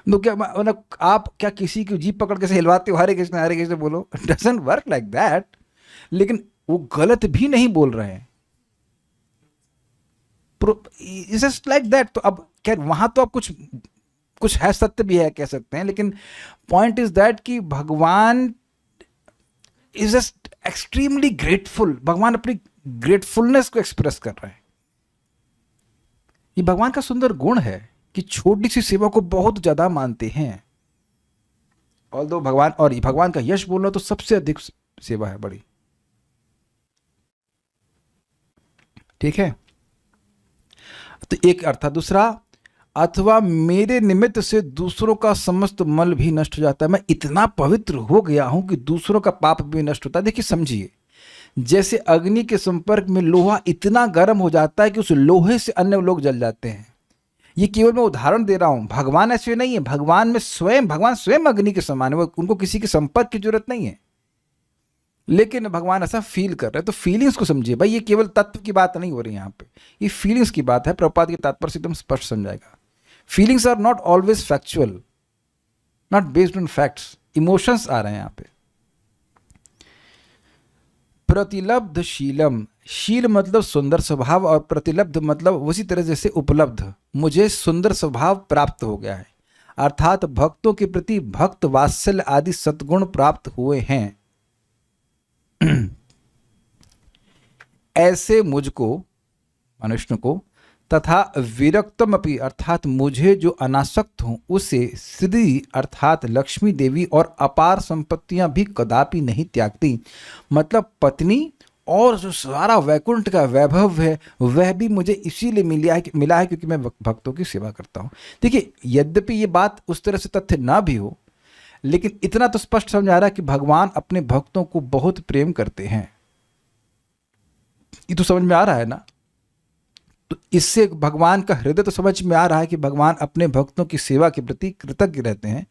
तो क्या मतलब आप क्या किसी की जीप पकड़ के से हिलवाते हो हरे कृष्ण बोलो? Doesn't work like that. लेकिन वो गलत भी नहीं बोल रहे हैं, इट्स जस्ट लाइक दैट। तो अब क्या वहां तो आप कुछ है, सत्य भी है कह सकते हैं, लेकिन पॉइंट इज दैट कि भगवान इज जस्ट एक्सट्रीमली ग्रेटफुल। भगवान अपनी ग्रेटफुलनेस को एक्सप्रेस कर रहे हैं। ये भगवान का सुंदर गुण है कि छोटी सी सेवा को बहुत ज्यादा मानते हैं। ऑल्दो भगवान का यश बोलना तो सबसे अधिक सेवा है बड़ी। ठीक है, तो एक अर्थ था। दूसरा, अथवा मेरे निमित्त से दूसरों का समस्त मल भी नष्ट हो जाता है। मैं इतना पवित्र हो गया हूं कि दूसरों का पाप भी नष्ट होता है। देखिए समझिए, जैसे अग्नि के संपर्क में लोहा इतना गर्म हो जाता है कि उस लोहे से अन्य लोग जल जाते हैं। ये केवल मैं उदाहरण दे रहा हूं, भगवान ऐसे नहीं है। भगवान स्वयं अग्नि के समान है, उनको किसी के संपर्क की जरूरत नहीं है, लेकिन भगवान ऐसा फील कर रहे हैं। तो फीलिंग्स को समझिए भाई, ये केवल तत्व की बात नहीं हो रही यहाँ पे, ये फीलिंग्स की बात है। प्रभुपाद के तात्पर्य से एकदम स्पष्ट समझाएगा। Feelings are not always factual, not based on facts, emotions आ रहे हैं यहाँ पे। प्रतिलब्ध शीलम, शील मतलब सुंदर स्वभाव और प्रतिलब्ध मतलब उसी तरह जैसे उपलब्ध, मुझे सुंदर स्वभाव प्राप्त हो गया है, अर्थात भक्तों के प्रति भक्त वात्सल्य आदि सद्गुण प्राप्त हुए हैं। ऐसे मुझको, मनुष्य को तथा विरक्तम अपि अर्थात मुझे जो अनासक्त हूँ उसे श्री अर्थात लक्ष्मी देवी और अपार संपत्तियां भी कदापि नहीं त्यागती। मतलब पत्नी और जो सारा वैकुंठ का वैभव है वह भी मुझे इसीलिए मिला है क्योंकि मैं भक्तों की सेवा करता हूँ। देखिए, यद्यपि ये बात उस तरह से तथ्य ना भी हो, लेकिन इतना तो स्पष्ट समझ आ रहा है कि भगवान अपने भक्तों को बहुत प्रेम करते हैं। ये तो समझ में आ रहा है ना। तो इससे भगवान का हृदय तो समझ में आ रहा है कि भगवान अपने भक्तों की सेवा के प्रति कृतज्ञ रहते हैं।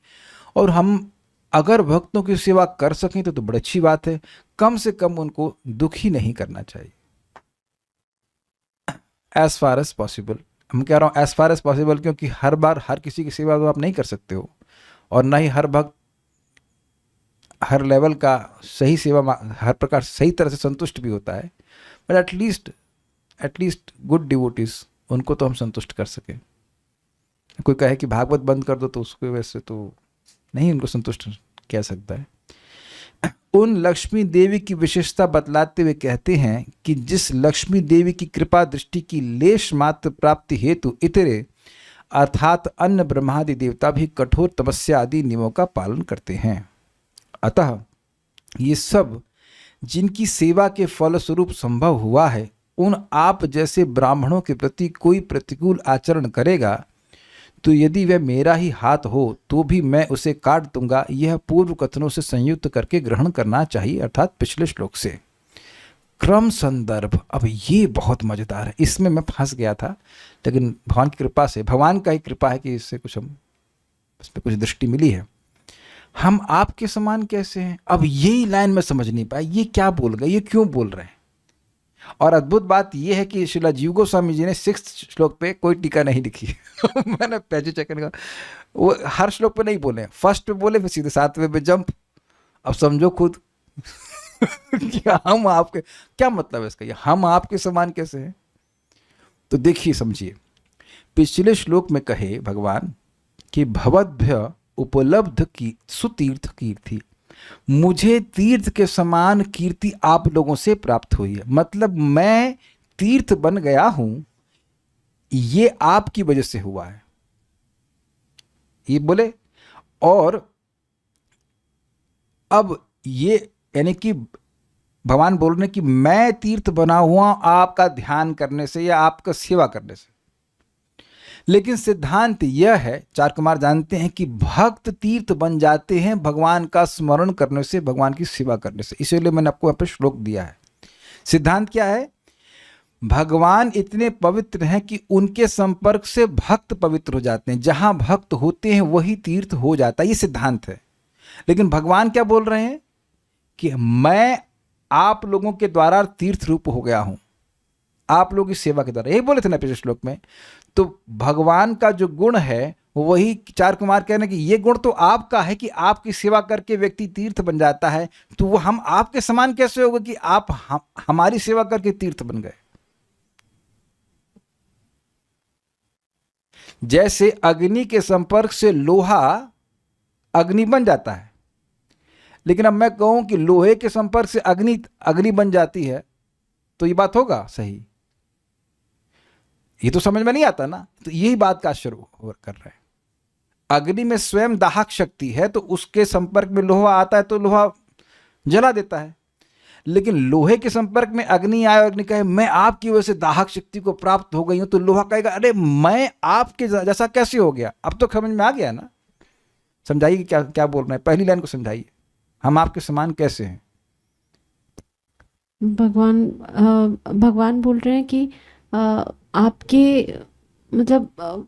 और हम अगर भक्तों की सेवा कर सकें तो बड़ी अच्छी बात है। कम से कम उनको दुखी नहीं करना चाहिए, एज फार एज पॉसिबल। हम कह रहा हूँ एज फार एज पॉसिबल क्योंकि हर बार हर किसी की सेवा तो आप नहीं कर सकते हो, और ना ही हर भक्त हर लेवल का सही सेवा हर प्रकार सही तरह से संतुष्ट भी होता है। बट एटलीस्ट गुड डिवोटीज, उनको तो हम संतुष्ट कर सके। कोई कहे कि भागवत बंद कर दो तो उसको वैसे तो नहीं उनको संतुष्ट किया सकता है। उन लक्ष्मी देवी की विशेषता बतलाते हुए कहते हैं कि जिस लक्ष्मी देवी की कृपा दृष्टि की लेश मात्र प्राप्ति हेतु इतरे अर्थात अन्य ब्रह्मादि देवता भी कठोर तपस्या आदि नियमों का पालन करते हैं। अतः ये सब जिनकी सेवा के फलस्वरूप संभव हुआ है, उन आप जैसे ब्राह्मणों के प्रति कोई प्रतिकूल आचरण करेगा तो यदि वह मेरा ही हाथ हो तो भी मैं उसे काट दूंगा। यह पूर्व कथनों से संयुक्त करके ग्रहण करना चाहिए, अर्थात पिछले श्लोक से। क्रम संदर्भ, अब ये बहुत मजेदार है, इसमें मैं फंस गया था, लेकिन भगवान की कृपा से, भगवान का ही कृपा है कि इससे कुछ हम इसमें कुछ दृष्टि मिली है। हम आपके समान कैसे हैं? अब यही लाइन में समझ नहीं पाया, ये क्या बोल गए, ये क्यों बोल रहे हैं। और अद्भुत बात यह है कि श्रीला जीव गोस्वामी जी ने 6th श्लोक पे कोई टीका नहीं लिखी। मैंने पैसे चेक करने का, वो हर श्लोक पे नहीं बोले, फर्स्ट पे बोले फिर सीधे 7वें पे जंप। अब समझो खुद क्या हम आपके, क्या मतलब है इसका, ये हम आपके समान कैसे हैं। तो देखिए समझिए, पिछले श्लोक में कहे भगवान कि भवद्भ्य उपलब्ध की सुतीर्थ कीर्ति, मुझे तीर्थ के समान कीर्ति आप लोगों से प्राप्त हुई है। मतलब मैं तीर्थ बन गया हूं, ये आपकी वजह से हुआ है, ये बोले। और अब ये यानी कि भगवान बोल रहे हैं कि मैं तीर्थ बना हुआ आपका ध्यान करने से या आपका सेवा करने से। लेकिन सिद्धांत यह है, चार कुमार जानते हैं कि भक्त तीर्थ बन जाते हैं भगवान का स्मरण करने से, भगवान की सेवा करने से। इसीलिए मैंने आपको यहाँ पे श्लोक दिया है। सिद्धांत क्या है? भगवान इतने पवित्र हैं कि उनके संपर्क से भक्त पवित्र हो जाते हैं। जहां भक्त होते हैं वही तीर्थ हो जाता है, ये सिद्धांत है। लेकिन भगवान क्या बोल रहे हैं कि मैं आप लोगों के द्वारा तीर्थ रूप हो गया हूं, आप लोगों की सेवा के द्वारा। यही बोले थे ना पिछले श्लोक में। तो भगवान का जो गुण है वही चार कुमार कह रहे हैं कि ये गुण तो आपका है कि आपकी सेवा करके व्यक्ति तीर्थ बन जाता है। तो वो हम आपके समान कैसे होगा कि आप हमारी सेवा करके तीर्थ बन गए। जैसे अग्नि के संपर्क से लोहा अग्नि बन जाता है, लेकिन अब मैं कहूं कि लोहे के संपर्क से अग्नि बन जाती है, तो ये बात होगा सही? ये तो समझ में नहीं आता ना। तो यही बात का आश्चर्य कर रहा है। अग्नि में स्वयं दाहक शक्ति है, तो उसके संपर्क में लोहा आता है तो लोहा जला देता है। लेकिन लोहे के संपर्क में अग्नि आए और अग्नि कहे मैं आपकी वजह से दाहक शक्ति को प्राप्त हो गई हूं, तो लोहा कहेगा अरे मैं आपके जैसा कैसे हो गया। अब तो समझ में आ गया ना। समझाइए क्या क्या बोल रहे हैं, पहली लाइन को समझाइए, हम आपके समान कैसे हैं। भगवान बोल रहे हैं कि आपके मतलब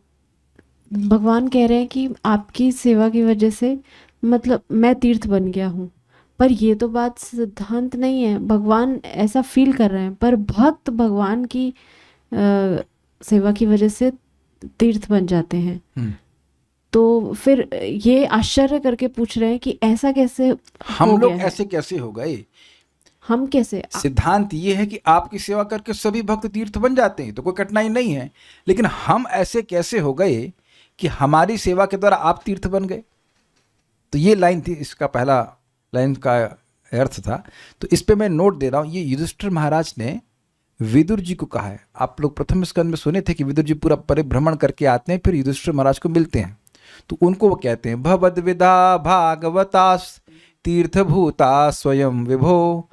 भगवान कह रहे हैं कि आपकी सेवा की वजह से मतलब मैं तीर्थ बन गया हूँ। पर ये तो बात सिद्धांत नहीं है। भगवान ऐसा फील कर रहे हैं, पर भक्त भगवान की सेवा की वजह से तीर्थ बन जाते हैं। तो फिर ये आश्चर्य करके पूछ रहे हैं कि ऐसा कैसे हम लोग ऐसे कैसे हो गए, हम कैसे। सिद्धांत ये है कि आपकी सेवा करके सभी भक्त तीर्थ बन जाते हैं, तो कोई कठिनाई नहीं है। लेकिन हम ऐसे कैसे हो गए कि हमारी सेवा के द्वारा आप तीर्थ बन गए। तो ये लाइन थी, इसका पहला लाइन का अर्थ था। तो इस पे मैं नोट दे रहा हूँ। ये युधिष्ठिर महाराज ने विदुर जी को कहा है। आप लोग प्रथम स्कंद में सुने थे कि विदुर जी पूरा परिभ्रमण करके आते हैं, फिर युधिष्ठिर महाराज को मिलते हैं, तो उनको वो कहते हैं भवद विदा भागवतास तीर्थभूता स्वयं विभो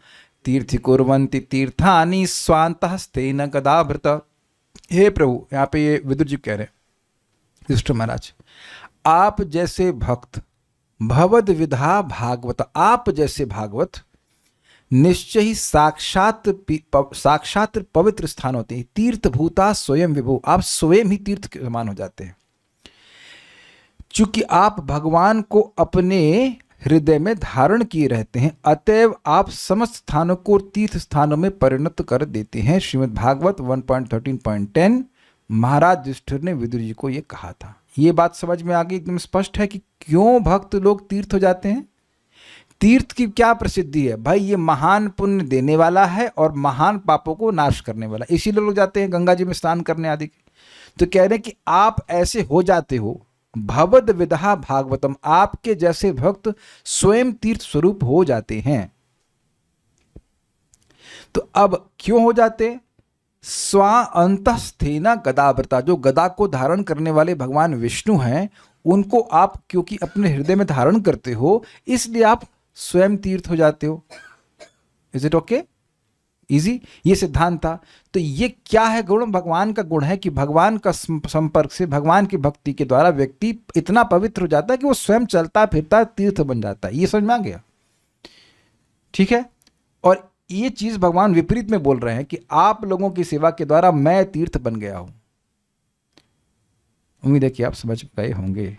तीर्थि कुर्वन्ति तीर्थानि स्वान्तस्तेन गदाभृत। हे प्रभु, यहाँ पे ये विदुर जी कह रहे हैं युधिष्ठिर महाराज, आप जैसे भक्त, भवद विधा भागवत, आप जैसे भागवत निश्चय ही साक्षात पवित्र स्थान होते हैं। तीर्थभूता स्वयं विभु, आप स्वयं ही तीर्थ के समान हो जाते हैं। चूंकि आप भगवान को अपने हृदय में धारण किए रहते हैं, अतएव आप समस्त स्थानों को तीर्थ स्थानों में परिणत कर देते हैं। श्रीमद् भागवत 1.13.10 महाराज युधिष्ठिर ने विदुर जी को ये कहा था। ये बात समझ में आ गई, एकदम स्पष्ट है कि क्यों भक्त लोग तीर्थ हो जाते हैं। तीर्थ की क्या प्रसिद्धि है भाई, ये महान पुण्य देने वाला है और महान पापों को नाश करने वाला, इसीलिए लोग जाते हैं गंगा जी में स्नान करने आदि। तो कह रहे हैं कि आप ऐसे हो जाते हो, भवद विदहा भागवतम, आपके जैसे भक्त स्वयं तीर्थ स्वरूप हो जाते हैं। तो अब क्यों हो जाते? स्वा अंतस्थेना गदाव्रता, जो गदा को धारण करने वाले भगवान विष्णु हैं, उनको आप क्योंकि अपने हृदय में धारण करते हो, इसलिए आप स्वयं तीर्थ हो जाते हो। Is it okay? इजी, ये सिद्धांत था। तो ये क्या है गुण? भगवान का गुण है कि भगवान का संपर्क से, भगवान की भक्ति के द्वारा व्यक्ति इतना पवित्र हो जाता है कि वो स्वयं चलता फिरता तीर्थ बन जाता है। ये समझ में आ गया? ठीक है। और ये चीज भगवान विपरीत में बोल रहे हैं कि आप लोगों की सेवा के द्वारा मैं तीर्थ बन गया हूं। उम्मीद है कि आप समझ गए होंगे।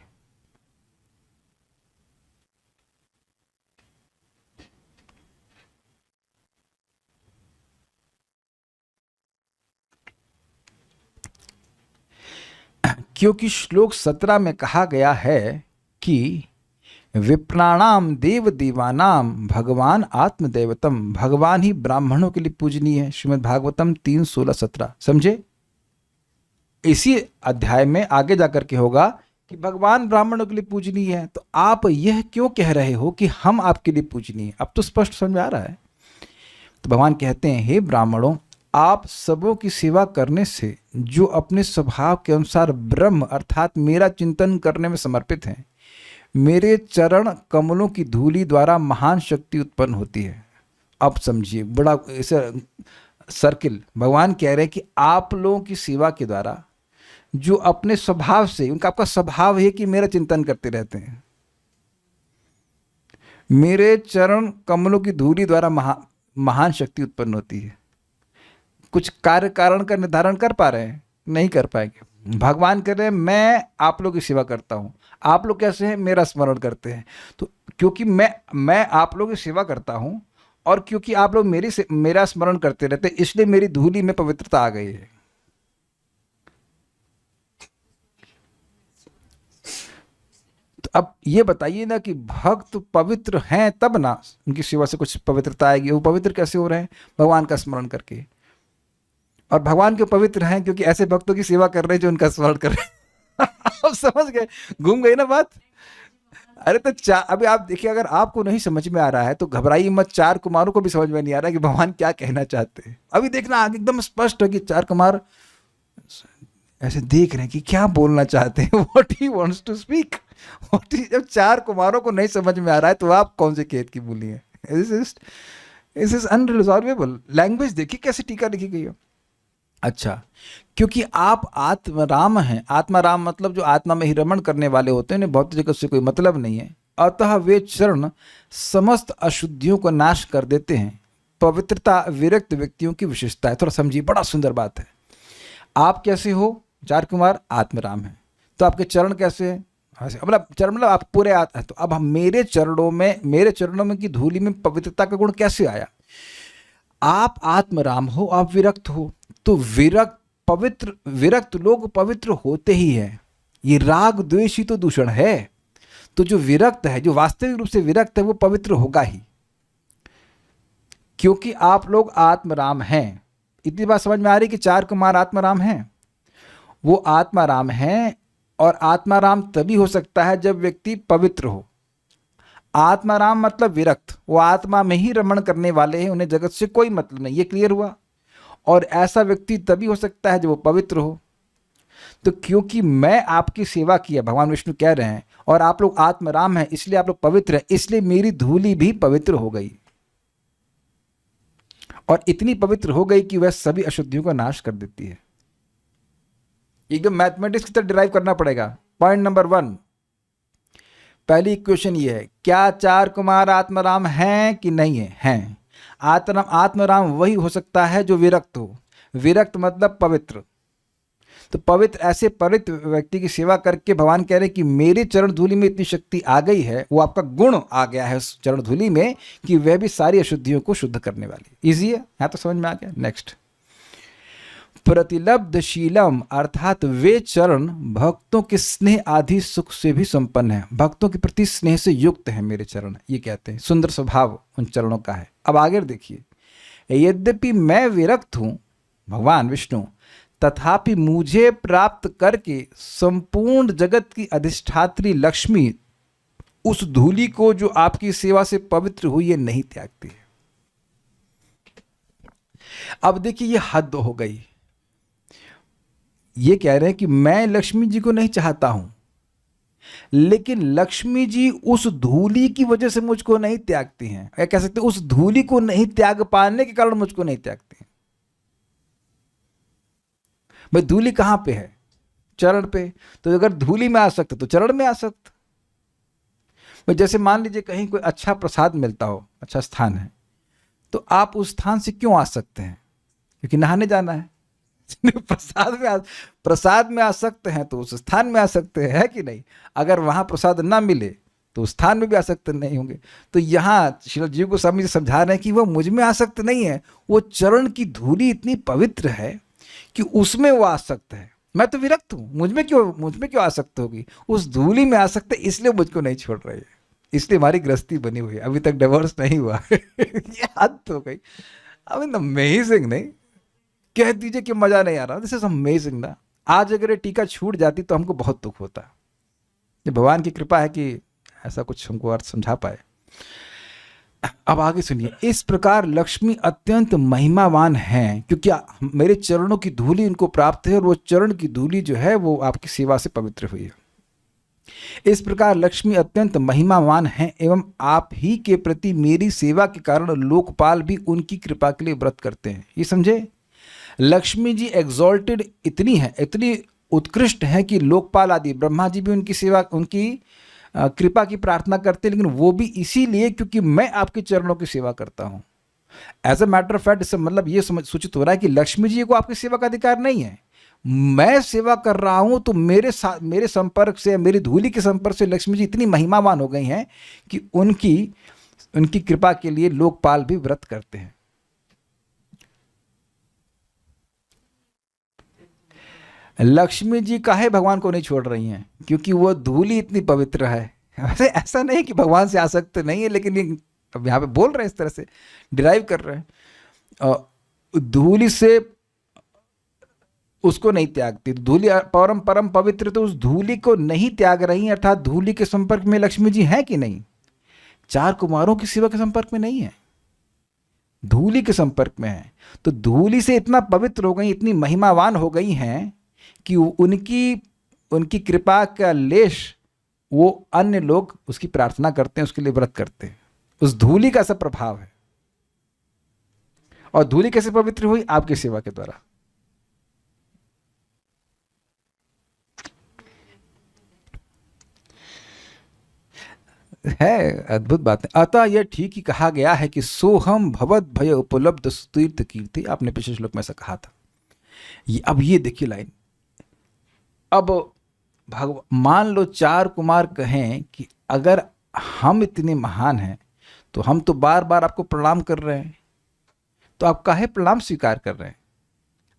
क्योंकि श्लोक 17 में कहा गया है कि विप्राणाम देव देवानाम भगवान आत्मदैवतम, भगवान ही ब्राह्मणों के लिए पूजनीय है। श्रीमद् भागवतम 3:16-17 समझे? इसी अध्याय में आगे जाकर के होगा कि भगवान ब्राह्मणों के लिए पूजनीय है। तो आप यह क्यों कह रहे हो कि हम आपके लिए पूजनीय? अब तो स्पष्ट समझ में आ रहा है। तो भगवान कहते हैं, हे ब्राह्मणों, आप सबों की सेवा करने से जो अपने स्वभाव के अनुसार ब्रह्म अर्थात मेरा चिंतन करने में समर्पित हैं, मेरे चरण कमलों की धूलि द्वारा महान शक्ति उत्पन्न होती है। अब समझिए, बड़ा ऐसे सर्किल। भगवान कह रहे हैं कि आप लोगों की सेवा के द्वारा जो अपने स्वभाव से, उनका आपका स्वभाव है कि मेरा चिंतन करते रहते हैं, मेरे चरण कमलों की धूलि द्वारा महान शक्ति उत्पन्न होती है। कुछ कार्य कारण का निर्धारण कर पा रहे हैं? नहीं कर पाएंगे। भगवान कह रहे हैं मैं आप लोगों की सेवा करता हूं, आप लोग कैसे हैं? मेरा स्मरण करते हैं। तो क्योंकि मैं आप लोगों की सेवा करता हूं और क्योंकि आप लोग मेरा स्मरण करते रहते, इसलिए मेरी धूलि में पवित्रता आ गई है। तो अब ये बताइए ना कि भक्त पवित्र हैं तब ना उनकी सेवा से कुछ पवित्रता आएगी। वो पवित्र कैसे हो रहे हैं? भगवान का स्मरण करके। और भगवान के पवित्र हैं क्योंकि ऐसे भक्तों की सेवा कर रहे हैं जो उनका स्मरण कर रहे हैं। आप समझ गए? घूम गई ना बात? अरे तो अभी आप देखिए, अगर आपको नहीं समझ में आ रहा है तो घबराइए मत। 4 कुमारों को भी समझ में नहीं आ रहा है कि भगवान क्या कहना चाहते हैं। अभी देखना आगे एकदम स्पष्ट है कि 4 कुमार ऐसे देख रहे हैं कि क्या बोलना चाहते हैं, what he wants to speak. जब 4 कुमारों को नहीं समझ में आ रहा है तो आप कौन से खेत की बोली है? This is अनरिजॉल्वेबल। लैंग्वेज देखिए कैसे टीका लिखी गई है। अच्छा, क्योंकि आप आत्मराम हैं। आत्माराम मतलब जो आत्मा में ही रमण करने वाले होते हैं, भौतिक जगत से कोई मतलब नहीं है। अतः वे चरण समस्त अशुद्धियों को नाश कर देते हैं। पवित्रता विरक्त व्यक्तियों की विशेषता है। थोड़ा समझिए, बड़ा सुंदर बात है। आप कैसे हो? 4 कुमार आत्मराम हैं। तो आपके चरण कैसे हैं? मतलब चरण मतलब आप पूरे तो अब हम मेरे चरणों में की धूलि में पवित्रता का गुण कैसे आया? आप आत्मराम हो, आप विरक्त हो, तो विरक्त लोग पवित्र होते ही हैं। ये राग द्वेष ही तो दूषण है। तो जो विरक्त है, जो वास्तविक रूप से विरक्त है, वो पवित्र होगा ही, क्योंकि आप लोग आत्मराम हैं। इतनी बात समझ में आ रही कि 4 कुमार आत्माराम हैं। वो आत्माराम हैं, और आत्माराम तभी हो सकता है जब व्यक्ति पवित्र हो। आत्माराम मतलब विरक्त, वो आत्मा में ही रमण करने वाले हैं, उन्हें जगत से कोई मतलब नहीं। ये क्लियर हुआ? और ऐसा व्यक्ति तभी हो सकता है जब वो पवित्र हो। तो क्योंकि मैं आपकी सेवा किया, भगवान विष्णु कह रहे हैं, और आप लोग आत्मराम हैं, इसलिए आप लोग पवित्र हैं, इसलिए मेरी धूलि भी पवित्र हो गई, और इतनी पवित्र हो गई कि वह सभी अशुद्धियों का नाश कर देती है। एकदम मैथमेटिक्स की तरह डिराइव करना पड़ेगा। पॉइंट नंबर 1, पहली इक्वेशन ये है, क्या 4 कुमार आत्मराम हैं कि नहीं है? हैं। आत्मराम वही हो सकता है जो विरक्त हो। विरक्त मतलब पवित्र। तो पवित्र, ऐसे पवित्र व्यक्ति की सेवा करके भगवान कह रहे हैं कि मेरे चरण धूलि में इतनी शक्ति आ गई है, वो आपका गुण आ गया है उस चरण धूलि में, कि वह भी सारी अशुद्धियों को शुद्ध करने वाली। इजी है, यहाँ तो समझ में आ गया। नेक्स्ट, प्रतिलब्धशीलम अर्थात वे चरण भक्तों के स्नेह आदि सुख से भी संपन्न है, भक्तों के प्रति स्नेह से युक्त है मेरे चरण, ये कहते हैं। सुंदर स्वभाव उन चरणों का है। अब आगे देखिए, यद्यपि मैं विरक्त हूं, भगवान विष्णु, तथापि मुझे प्राप्त करके संपूर्ण जगत की अधिष्ठात्री लक्ष्मी उस धूलि को जो आपकी सेवा से पवित्र हुई है नहीं त्यागती है। अब देखिए, ये हद हो गई। ये कह रहे हैं कि मैं लक्ष्मी जी को नहीं चाहता हूं, लेकिन लक्ष्मी जी उस धूलि की वजह से मुझको नहीं त्यागती हैं, या कह सकते उस धूलि को नहीं त्याग पाने के कारण मुझको नहीं त्यागती हैं। भाई धूलि कहां पे है? चरण पे। तो अगर धूलि में आ सकते तो चरण में आ सकते। भाई जैसे मान लीजिए कहीं कोई अच्छा प्रसाद मिलता हो, अच्छा स्थान है, तो आप उस स्थान से क्यों आ सकते हैं? क्योंकि नहाने जाना है। प्रसाद में आ सकते हैं तो उस स्थान में आ सकते हैं, है कि नहीं? अगर वहां प्रसाद ना मिले तो उस स्थान में भी आसक्त नहीं होंगे। तो यहाँ श्रील जीव गोस्वामी जी समझा रहे हैं कि वो मुझ में आसक्त नहीं है, वो चरण की धूलि इतनी पवित्र है कि उसमें वो आसक्त है। मैं तो विरक्त हूं, मुझ में क्यों आसक्त होगी? उस धूलि में आसक्त है, इसलिए मुझको नहीं छोड़ रही है, इसलिए हमारी गृहस्थी बनी हुई है, अभी तक डिवोर्स नहीं हुआ। ये हद हो गई। आई मीन अमेजिंग, नहीं कह दीजिए कि मजा नहीं आ रहा, दिस इज अमेजिंग ना। आज अगर ये टीका छूट जाती तो हमको बहुत दुख होता। ये भगवान की कृपा है कि ऐसा कुछ हमको अर्थ समझा पाए। अब आगे सुनिए, इस प्रकार लक्ष्मी अत्यंत महिमावान हैं, क्योंकि मेरे चरणों की धूलि उनको प्राप्त है, और वो चरण की धूलि जो है वो आपकी सेवा से पवित्र हुई है। इस प्रकार लक्ष्मी अत्यंत महिमावान हैं, एवं आप ही के प्रति मेरी सेवा के कारण लोकपाल भी उनकी कृपा के लिए व्रत करते हैं। ये समझे, लक्ष्मी जी एग्जॉल्टेड इतनी है, इतनी उत्कृष्ट है कि लोकपाल आदि ब्रह्मा जी भी उनकी सेवा, उनकी कृपा की प्रार्थना करते हैं, लेकिन वो भी इसीलिए क्योंकि मैं आपके चरणों की सेवा करता हूं। As a matter of fact, इससे मतलब ये सूचित हो रहा है कि लक्ष्मी जी को आपकी सेवा का अधिकार नहीं है। मैं सेवा कर रहा हूं तो मेरे संपर्क से, मेरी धूलि के संपर्क से लक्ष्मी जी इतनी महिमावान हो गई हैं कि उनकी कृपा के लिए लोकपाल भी व्रत करते हैं। लक्ष्मी जी काहे भगवान को नहीं छोड़ रही हैं? क्योंकि वो धूलि इतनी पवित्र है। वैसे ऐसा नहीं कि भगवान से आसक्त नहीं है, लेकिन ये अब यहाँ पे बोल रहे हैं, इस तरह से डिराइव कर रहे हैं। धूलि से उसको नहीं त्यागती, धूलि परम पवित्र, तो उस धूलि को नहीं त्याग रही है, अर्थात धूलि के संपर्क में लक्ष्मी जी हैं कि नहीं? 4 कुमारों की सेवा के संपर्क में नहीं है, धूलि के संपर्क में है। तो धूलि से इतना पवित्र हो गई, इतनी महिमावान हो गई हैं कि उनकी कृपा का लेश वो अन्य लोग उसकी प्रार्थना करते हैं, उसके लिए व्रत करते हैं। उस धूलि का सब प्रभाव है। और धूलि कैसे पवित्र हुई? आपकी सेवा के द्वारा। है अद्भुत बात है। अतः यह ठीक ही कहा गया है कि सोहम भवद भय उपलब्ध तीर्थ कीर्ति, आपने पिछले श्लोक में ऐसा कहा था। अब ये देखिए लाइन, अब मान लो 4 कुमार कहें कि अगर हम इतने महान हैं तो हम तो बार बार आपको प्रणाम कर रहे हैं, तो आप काहे प्रणाम स्वीकार कर रहे हैं?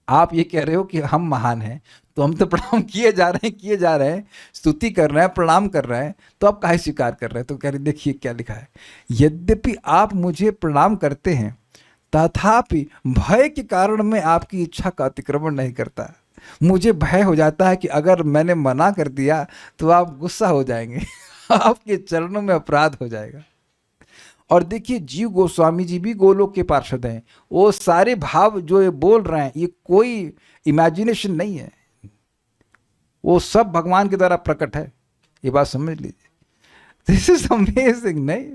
आप ये कह रहे हो कि हम महान हैं, तो हम तो प्रणाम किए जा रहे हैं, स्तुति कर रहे हैं, प्रणाम कर रहे हैं, तो आप काहे स्वीकार कर रहे हैं? तो कह रहे, देखिए क्या लिखा है, यद्यपि आप मुझे प्रणाम करते हैं, तथापि भय के कारण मैं आपकी इच्छा का अतिक्रमण नहीं करता। मुझे भय हो जाता है कि अगर मैंने मना कर दिया तो आप गुस्सा हो जाएंगे, आपके चरणों में अपराध हो जाएगा। और देखिए जीव गोस्वामी जी भी गोलोक के पार्षद हैं। वो सारे भाव जो ये बोल रहे हैं, ये कोई इमेजिनेशन नहीं है, वो सब भगवान के द्वारा प्रकट है। ये बात समझ लीजिए। दिस इज अमेजिंग, नहीं?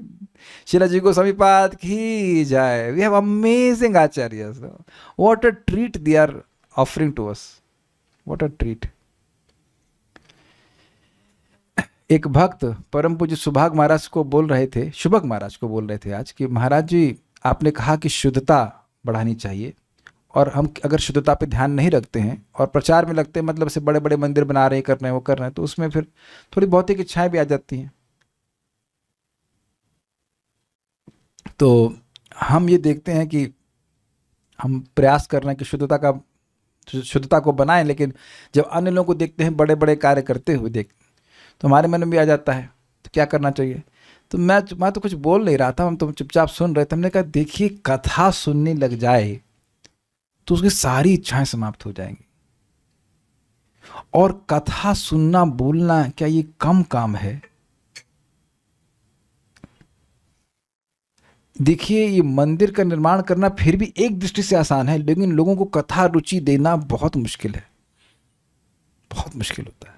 शिला जी गोस्वामी पाद की जाए। We have amazing acharya. What a treat they are offering to us, what a treat. एक भक्त परम पूज्य सुभाग महाराज को बोल रहे थे, शुभग महाराज को बोल रहे थे आज कि महाराज जी, आपने कहा कि शुद्धता बढ़ानी चाहिए, और हम अगर शुद्धता पे ध्यान नहीं रखते हैं और प्रचार में लगते हैं, मतलब से बड़े बड़े मंदिर बना रहे हैं, कर रहे हैं, वो कर रहे हैं, तो उसमें फिर थोड़ी भौतिक इच्छाएं भी आ जाती हैं। तो हम ये देखते हैं कि हम प्रयास कर रहे हैं कि शुद्धता को बनाएं, लेकिन जब अन्य लोगों को देखते हैं बड़े बड़े कार्य करते हुए तो हमारे मन में भी आ जाता है, तो क्या करना चाहिए। तो मैं तो कुछ बोल नहीं रहा था, हम तो चुपचाप सुन रहे थे। हमने कहा देखिए, कथा सुनने लग जाए तो उसकी सारी इच्छाएं समाप्त हो जाएंगी। और कथा सुनना बोलना क्या ये कम काम है? देखिए, ये मंदिर का निर्माण करना फिर भी एक दृष्टि से आसान है, लेकिन लोगों को कथा रुचि देना बहुत मुश्किल है, बहुत मुश्किल होता है।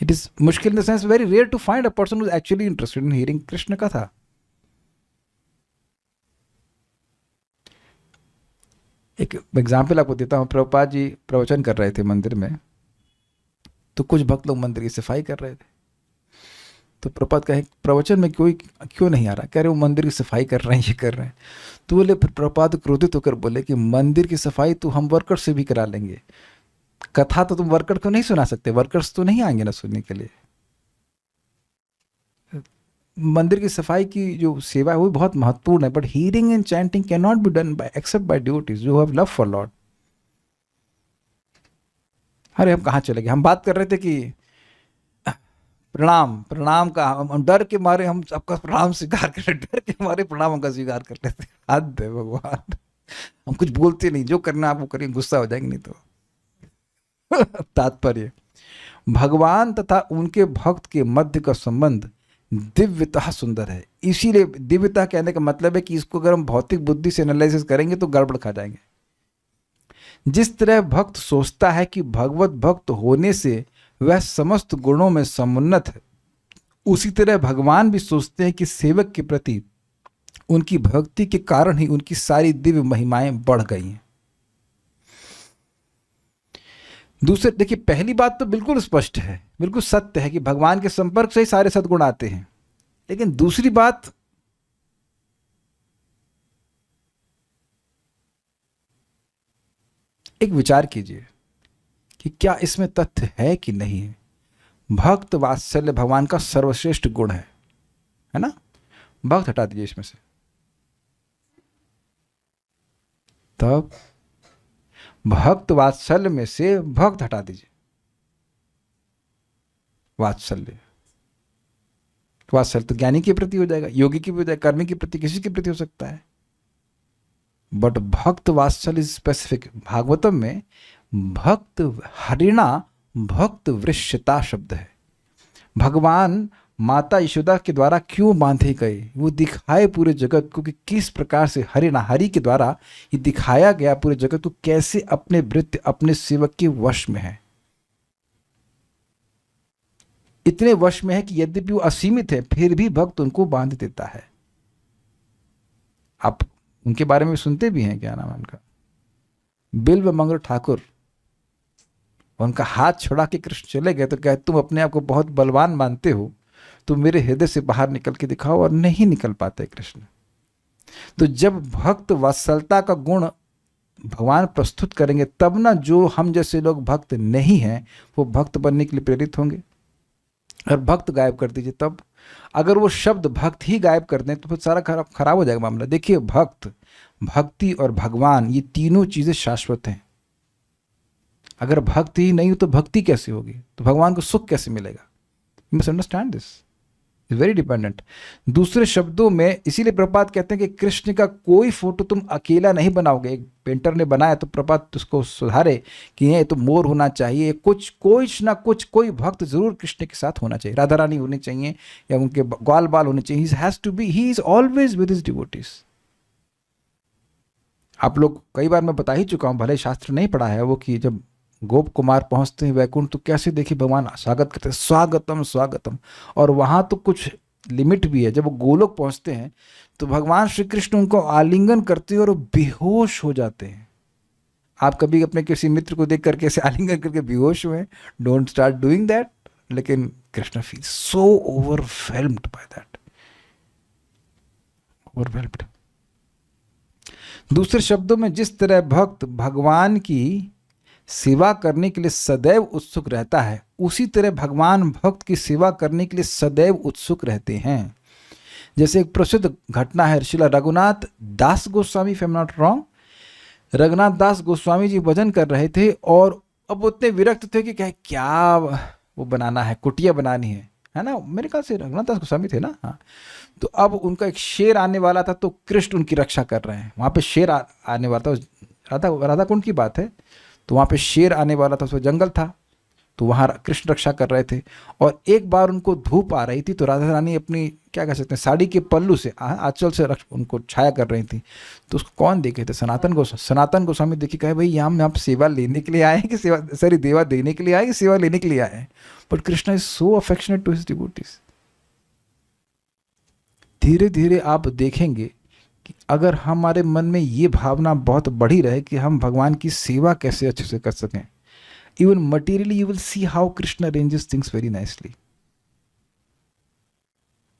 इट इज मुश्किल in the sense very rare to find a person who is actually interested in hearing Krishna katha. एक एग्जाम्पल आपको देता हूँ। प्रभुपाद जी प्रवचन कर रहे थे मंदिर में, तो कुछ भक्त लोग मंदिर की सफाई कर रहे थे। तो प्रभुपाद कहे, प्रवचन में कोई क्यों नहीं आ रहा? कह रहे वो मंदिर की सफाई कर रहे हैं, ये कर रहे हैं। तो बोले, फिर प्रभुपाद क्रोधित होकर बोले कि मंदिर की सफाई तो हम वर्कर से भी करा लेंगे, कथा तो तुम वर्कर को नहीं सुना सकते, वर्कर्स तो नहीं आएंगे ना सुनने के लिए। मंदिर की सफाई की जो सेवा है वो बहुत महत्वपूर्ण है, but hearing and chanting can not be done by except by duties who have love for Lord. अरे हम कहाँ चले गए? हम बात कर रहे थे कि प्रणाम का हम डर के मारे हम सबका प्रणाम स्वीकार कर रहे, डर के मारे प्रणाम हमका स्वीकार कर लेते। हद है भगवान। हम कुछ बोलते नहीं, जो करना आप वो करिए, गुस्सा हो जाएंगे नहीं तो। तात्पर्य, भगवान तथा उनके भक्त के मध्य का संबंध दिव्यतः सुंदर है। इसीलिए दिव्यता कहने का मतलब है कि इसको अगर हम भौतिक बुद्धि से एनालिसिस करेंगे तो गड़बड़ खा जाएंगे। जिस तरह भक्त सोचता है कि भगवत भक्त होने से वह समस्त गुणों में समुन्नत है, उसी तरह भगवान भी सोचते हैं कि सेवक के प्रति उनकी भक्ति के कारण ही उनकी सारी दिव्य महिमाएं बढ़ गई हैं। दूसरे देखिए, पहली बात तो बिल्कुल स्पष्ट है, बिल्कुल सत्य है कि भगवान के संपर्क से ही सारे सद्गुण आते हैं। लेकिन दूसरी बात, एक विचार कीजिए कि क्या इसमें तथ्य है कि नहीं है। भक्त वात्सल्य भगवान का सर्वश्रेष्ठ गुण है ना? भक्त हटा दीजिए इसमें से, तब भक्त वात्सल्य में से भक्त हटा दीजिए। वात्सल्य तो ज्ञानी के प्रति हो जाएगा, योगी के प्रति हो जाएगा, कर्मी के प्रति, किसी के प्रति हो सकता है। बट भक्त वात्सल्य इज स्पेसिफिक। भागवतम में भक्त हरिणा भक्त वृश्यता शब्द है। भगवान माता यशोदा के द्वारा क्यों बांधे गए, वो दिखाए पूरे जगत को कि किस प्रकार से हरि के द्वारा ये दिखाया गया पूरे जगत को कैसे अपने वृत्ति अपने सेवक के वश में है। इतने वश में है कि यद्यपि वो असीमित है फिर भी भक्त उनको बांध देता है। आप उनके बारे में सुनते भी हैं, क्या नाम है उनका, बिल्व मंगल ठाकुर। उनका हाथ छुड़ा के कृष्ण चले गए तो क्या तुम अपने आप को बहुत बलवान मानते हो, तुम मेरे हृदय से बाहर निकल के दिखाओ, और नहीं निकल पाते कृष्ण। तो जब भक्त वात्सलता का गुण भगवान प्रस्तुत करेंगे तब ना जो हम जैसे लोग भक्त नहीं हैं वो भक्त बनने के लिए प्रेरित होंगे। और भक्त गायब कर दीजिए, तब अगर वो शब्द भक्त ही गायब कर दें तो फिर सारा खराब हो जाएगा मामला। देखिए, भक्ति और भगवान ये तीनों चीजें शाश्वत हैं। अगर भक्ति ही नहीं हो तो भक्ति कैसे होगी, तो भगवान को सुख कैसे मिलेगा? You must understand this. Very dependent. दूसरे शब्दों में इसीलिए प्रपात कहते हैं कि कृष्ण का कोई फोटो तुम अकेला नहीं बनाओगे। एक पेंटर ने बनाया तो प्रपात उसको सुधारे कि ये तो मोर होना चाहिए, कुछ ना कुछ कोई भक्त जरूर कृष्ण के साथ होना चाहिए, राधा रानी होनी चाहिए या उनके ग्वाल बाल होने चाहिए। He has to be, he is always with his devotees. आप लोग कई बार मैं बता ही चुका हूं, भले शास्त्र नहीं पढ़ा है वो, कि जब गोप कुमार पहुंचते हैं वैकुंठ तो कैसे देखिए भगवान स्वागत करते हैं, स्वागतम स्वागतम। और वहां तो कुछ लिमिट भी है। जब वो गोलोक पहुंचते हैं तो भगवान श्री कृष्ण उनको आलिंगन करते हैं और वो बेहोश हो जाते हैं। आप कभी अपने किसी मित्र को देख करके ऐसे आलिंगन करके बेहोश हुए? Don't start doing that. लेकिन Krishna feel so overwhelmed by that, overwhelmed. दूसरे शब्दों में, जिस तरह भक्त भगवान की सेवा करने के लिए सदैव उत्सुक रहता है, उसी तरह भगवान भक्त की सेवा करने के लिए सदैव उत्सुक रहते हैं। जैसे एक प्रसिद्ध घटना है, Srila Raghunath Das Goswami, if I am not wrong, Raghunath Das Goswami ji भजन कर रहे थे और अब वो इतने विरक्त थे कि क्या वो बनाना है, कुटिया बनानी है ना। मेरे ख्याल से रघुनाथ दास गोस्वामी थे ना, हाँ। तो अब उनका एक शेर आने वाला था, तो कृष्ण उनकी रक्षा कर रहे हैं। वहाँ पे शेर आने वाला था, राधा कुंड की बात है, तो वहाँ पे शेर आने वाला था, उसमें जंगल था, तो वहाँ कृष्ण रक्षा कर रहे थे। और एक बार उनको धूप आ रही थी तो राधा रानी अपनी क्या कह सकते हैं साड़ी के पल्लू से, आंचल से उनको छाया कर रही थी। तो उसको कौन देखे थे? सनातन गोस्वामी देखी, कहे भाई हम आप सेवा लेने के लिए आए हैं कि सेवा देने के लिए आए कि सेवा लेने के लिए आए हैं? But Krishna is so affectionate to his devotees. धीरे धीरे आप देखेंगे कि अगर हमारे मन में ये भावना बहुत बढ़ी रहे कि हम भगवान की सेवा कैसे अच्छे से कर सकें, even materially you will see how Krishna arranges things very nicely.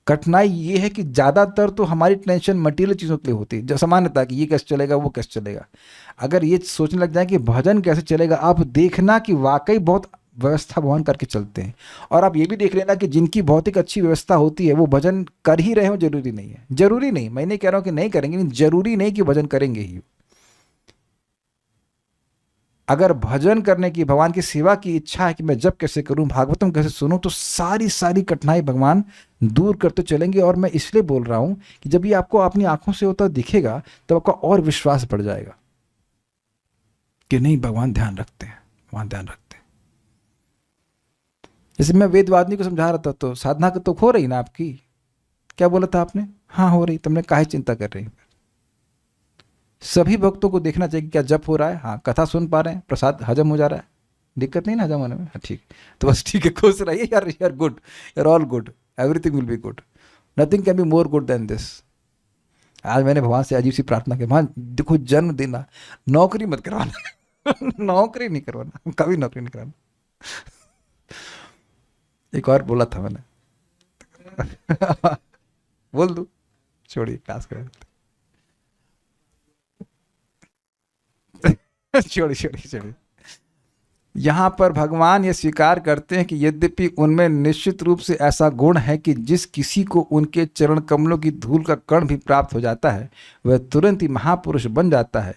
कठिनाई ये है कि ज़्यादातर तो हमारी टेंशन मटीरियल चीज़ों के लिए होती है, जो सामान्यता कि ये कैसे चलेगा, वो कैसे चलेगा। अगर ये सोचने लग जाए कि भजन कैसे चलेगा, आप देखना कि वाकई बहुत व्यवस्था भवन करके चलते हैं। और आप ये भी देख लेना कि जिनकी भौतिक अच्छी व्यवस्था होती है वो भजन कर ही रहे हो, जरूरी नहीं है। जरूरी नहीं, मैं नहीं कह रहा हूँ कि नहीं करेंगे, नहीं, जरूरी नहीं कि भजन करेंगे ही। अगर भजन करने की, भगवान की सेवा की इच्छा है कि मैं जब कैसे करूं, भागवतम कैसे सुनूं, तो सारी सारी कठिनाई भगवान दूर करते चलेंगे। और मैं इसलिए बोल रहा हूं कि जब ये आपको अपनी आंखों से होता दिखेगा तब आपका और विश्वास बढ़ जाएगा कि नहीं, भगवान ध्यान रखते हैं, भगवान ध्यान रखते हैं। जैसे मैं वेदवादिनी को समझा रहा था, तो साधना तो हो रही ना आपकी, क्या बोला था आपने? हाँ हो रही। तुमने काहे चिंता कर रही? सभी भक्तों को देखना चाहिए क्या जप हो रहा है, हाँ कथा सुन पा रहे हैं, प्रसाद हजम हो जा रहा है, दिक्कत नहीं ना हजम होने में, हाँ ठीक। तो बस ठीक है, खुश रहिए यार, यार गुड, यार all good, everything will be good, nothing can be more good than this. आज मैंने भगवान से अजीब सी प्रार्थना की, भगवान देखो जन्म देना, नौकरी मत करवाना नौकरी नहीं करवाना, कभी नौकरी नहीं करवाना। एक और बोला था मैंने बोल दू, छोड़िए क्लास कर छोड़िए छोड़िए छोड़िए। यहाँ पर भगवान ये स्वीकार करते हैं कि यद्यपि उनमें निश्चित रूप से ऐसा गुण है कि जिस किसी को उनके चरण कमलों की धूल का कण भी प्राप्त हो जाता है वह तुरंत ही महापुरुष बन जाता है,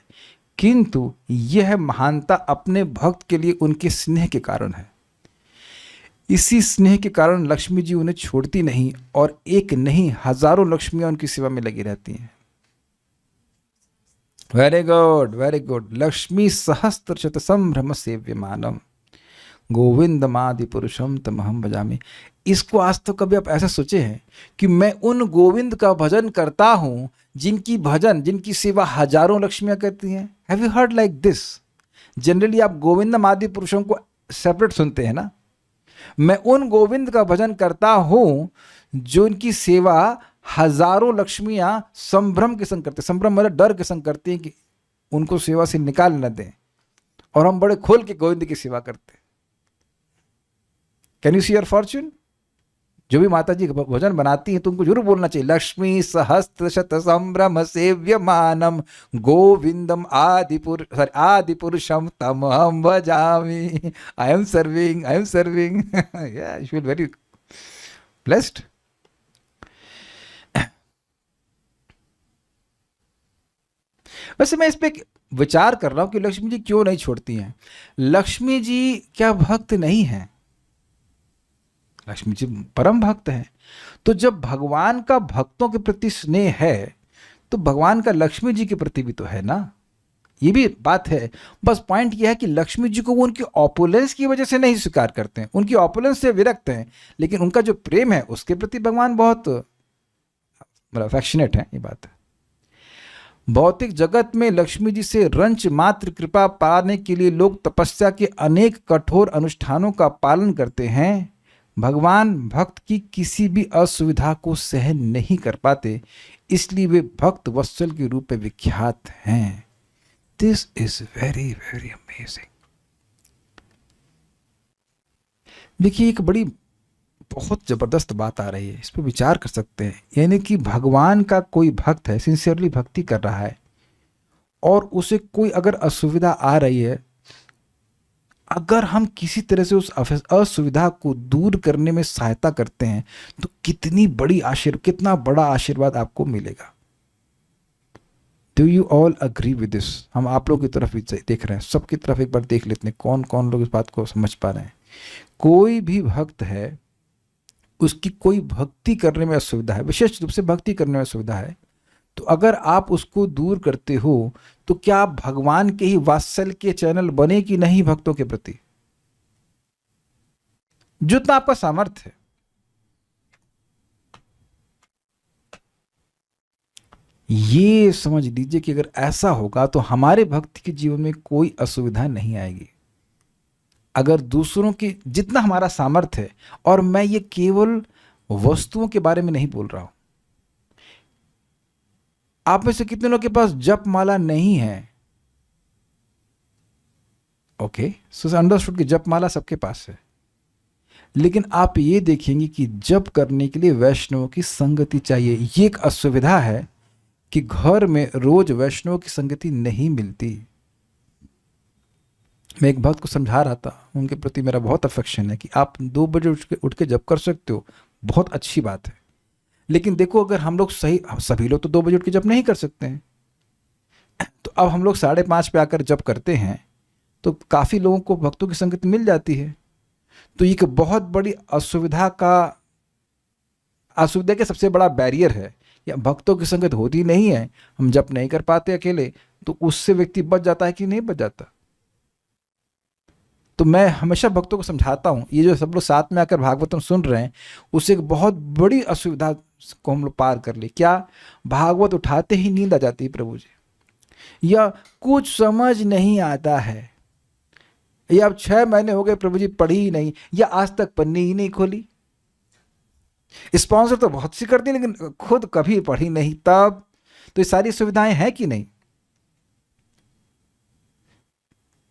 किंतु यह महानता अपने भक्त के लिए उनके स्नेह के कारण है। इसी स्नेह के कारण लक्ष्मी जी उन्हें छोड़ती नहीं और एक नहीं हजारों लक्ष्मियां उनकी सेवा में लगी रहती हैं। Very good, very good. Lakshmi सहस्त्र शत संभ्रम सेव्यमानम गोविंदमादि पुरुषम तमहम भजामि। इसको आज तो कभी आप ऐसा सोचे हैं कि मैं उन गोविंद का भजन करता हूं जिनकी सेवा हजारों लक्ष्मियां करती हैं? Have you heard like this? Generally आप गोविंदमादि पुरुषों को सेपरेट सुनते हैं ना। मैं उन गोविंद का भजन करता हूं जो इनकी सेवा हजारों लक्ष्मियां संभ्रम के संग करते, संभ्रम मतलब डर के संग करती हैं कि उनको सेवा से निकाल न दें, और हम बड़े खोल के गोविंद की सेवा करते हैं। Can you see your Fortune? जो भी माता जी भजन बनाती हैं तो उनको जरूर बोलना चाहिए, लक्ष्मी सहस्त्र शत संभ्रम सेव्यमानम गोविंदम आदि पुरुषम तमहम भजामि। I am serving yeah, you feel very blessed. वैसे मैं इस पे विचार कर रहा हूं कि लक्ष्मी जी क्यों नहीं छोड़ती हैं। लक्ष्मी जी क्या भक्त नहीं हैं? लक्ष्मी जी परम भक्त हैं। तो जब भगवान का भक्तों के प्रति स्नेह है तो भगवान का लक्ष्मी जी के प्रति भी तो है ना, ये भी बात है। बस पॉइंट ये है कि लक्ष्मी जी को वो उनकी ऑपुलेंस की वजह से नहीं स्वीकार करते हैं, उनकी ऑपुलेंस से विरक्त हैं, लेकिन उनका जो प्रेम है उसके प्रति भगवान बहुत मतलब अफेक्शनेट है, ये बात है। भौतिक जगत में लक्ष्मी जी से रंच मात्र कृपा पाने के लिए लोग तपस्या के अनेक कठोर अनुष्ठानों का पालन करते हैं। भगवान भक्त की किसी भी असुविधा को सहन नहीं कर पाते, इसलिए वे भक्त वत्सल के रूप में विख्यात हैं। This is very very amazing. देखिए एक बड़ी बहुत जबरदस्त बात आ रही है, इस पर विचार कर सकते हैं। यानी कि भगवान का कोई भक्त है, सिंसियरली भक्ति कर रहा है, और उसे कोई अगर असुविधा आ रही है, अगर हम किसी तरह से उस असुविधा को दूर करने में सहायता करते हैं तो कितना बड़ा आशीर्वाद आपको मिलेगा। Do you all agree with this? हम आप लोगों की तरफ भी देख रहे हैं, सबकी तरफ एक बार देख लेते हैं कौन कौन लोग इस बात को समझ पा रहे हैं। कोई भी भक्त है, उसकी कोई भक्ति करने में असुविधा है, विशेष रूप से भक्ति करने में असुविधा है, तो अगर आप उसको दूर करते हो तो क्या आप भगवान के ही वात्सल्य के चैनल बने कि नहीं भक्तों के प्रति? जितना आपका सामर्थ्य है। ये समझ लीजिए कि अगर ऐसा होगा तो हमारे भक्ति के जीवन में कोई असुविधा नहीं आएगी। अगर दूसरों की जितना हमारा सामर्थ्य है, और मैं ये केवल वस्तुओं के बारे में नहीं बोल रहा हूं, आप में से कितने लोगों के पास जप माला नहीं है? ओके, सो अंडरस्टूड कि जप माला सबके पास है, लेकिन आप ये देखेंगे कि जप करने के लिए वैष्णवों की संगति चाहिए। ये एक असुविधा है कि घर में रोज वैष्णव की संगति नहीं मिलती। मैं एक भक्त को समझा रहा था, उनके प्रति मेरा बहुत अफेक्शन है कि आप 2 बजे उठ के जप कर सकते हो, बहुत अच्छी बात है, लेकिन देखो अगर हम लोग सभी लोग तो 2 बजे उठ के जप नहीं कर सकते हैं, तो अब हम लोग 5:30 पे आकर जप करते हैं तो काफ़ी लोगों को भक्तों की संगति मिल जाती है। तो ये एक बहुत बड़ी असुविधा के सबसे बड़ा बैरियर है, या भक्तों की संगत होती नहीं है, हम जप नहीं कर पाते अकेले, तो उससे व्यक्ति बच जाता है कि नहीं बच जाता। तो मैं हमेशा भक्तों को समझाता हूँ, ये जो सब लोग साथ में आकर भागवतम सुन रहे हैं, उससे एक बहुत बड़ी असुविधा को हम लोग पार कर ले। क्या? भागवत उठाते ही नींद आ जाती है प्रभु जी, या कुछ समझ नहीं आता है, या अब 6 महीने हो गए प्रभु जी पढ़ी ही नहीं, या आज तक पन्नी ही नहीं खोली। स्पॉन्सर तो बहुत सी कर दी लेकिन खुद कभी पढ़ी नहीं। तब तो ये सारी सुविधाएं हैं कि नहीं?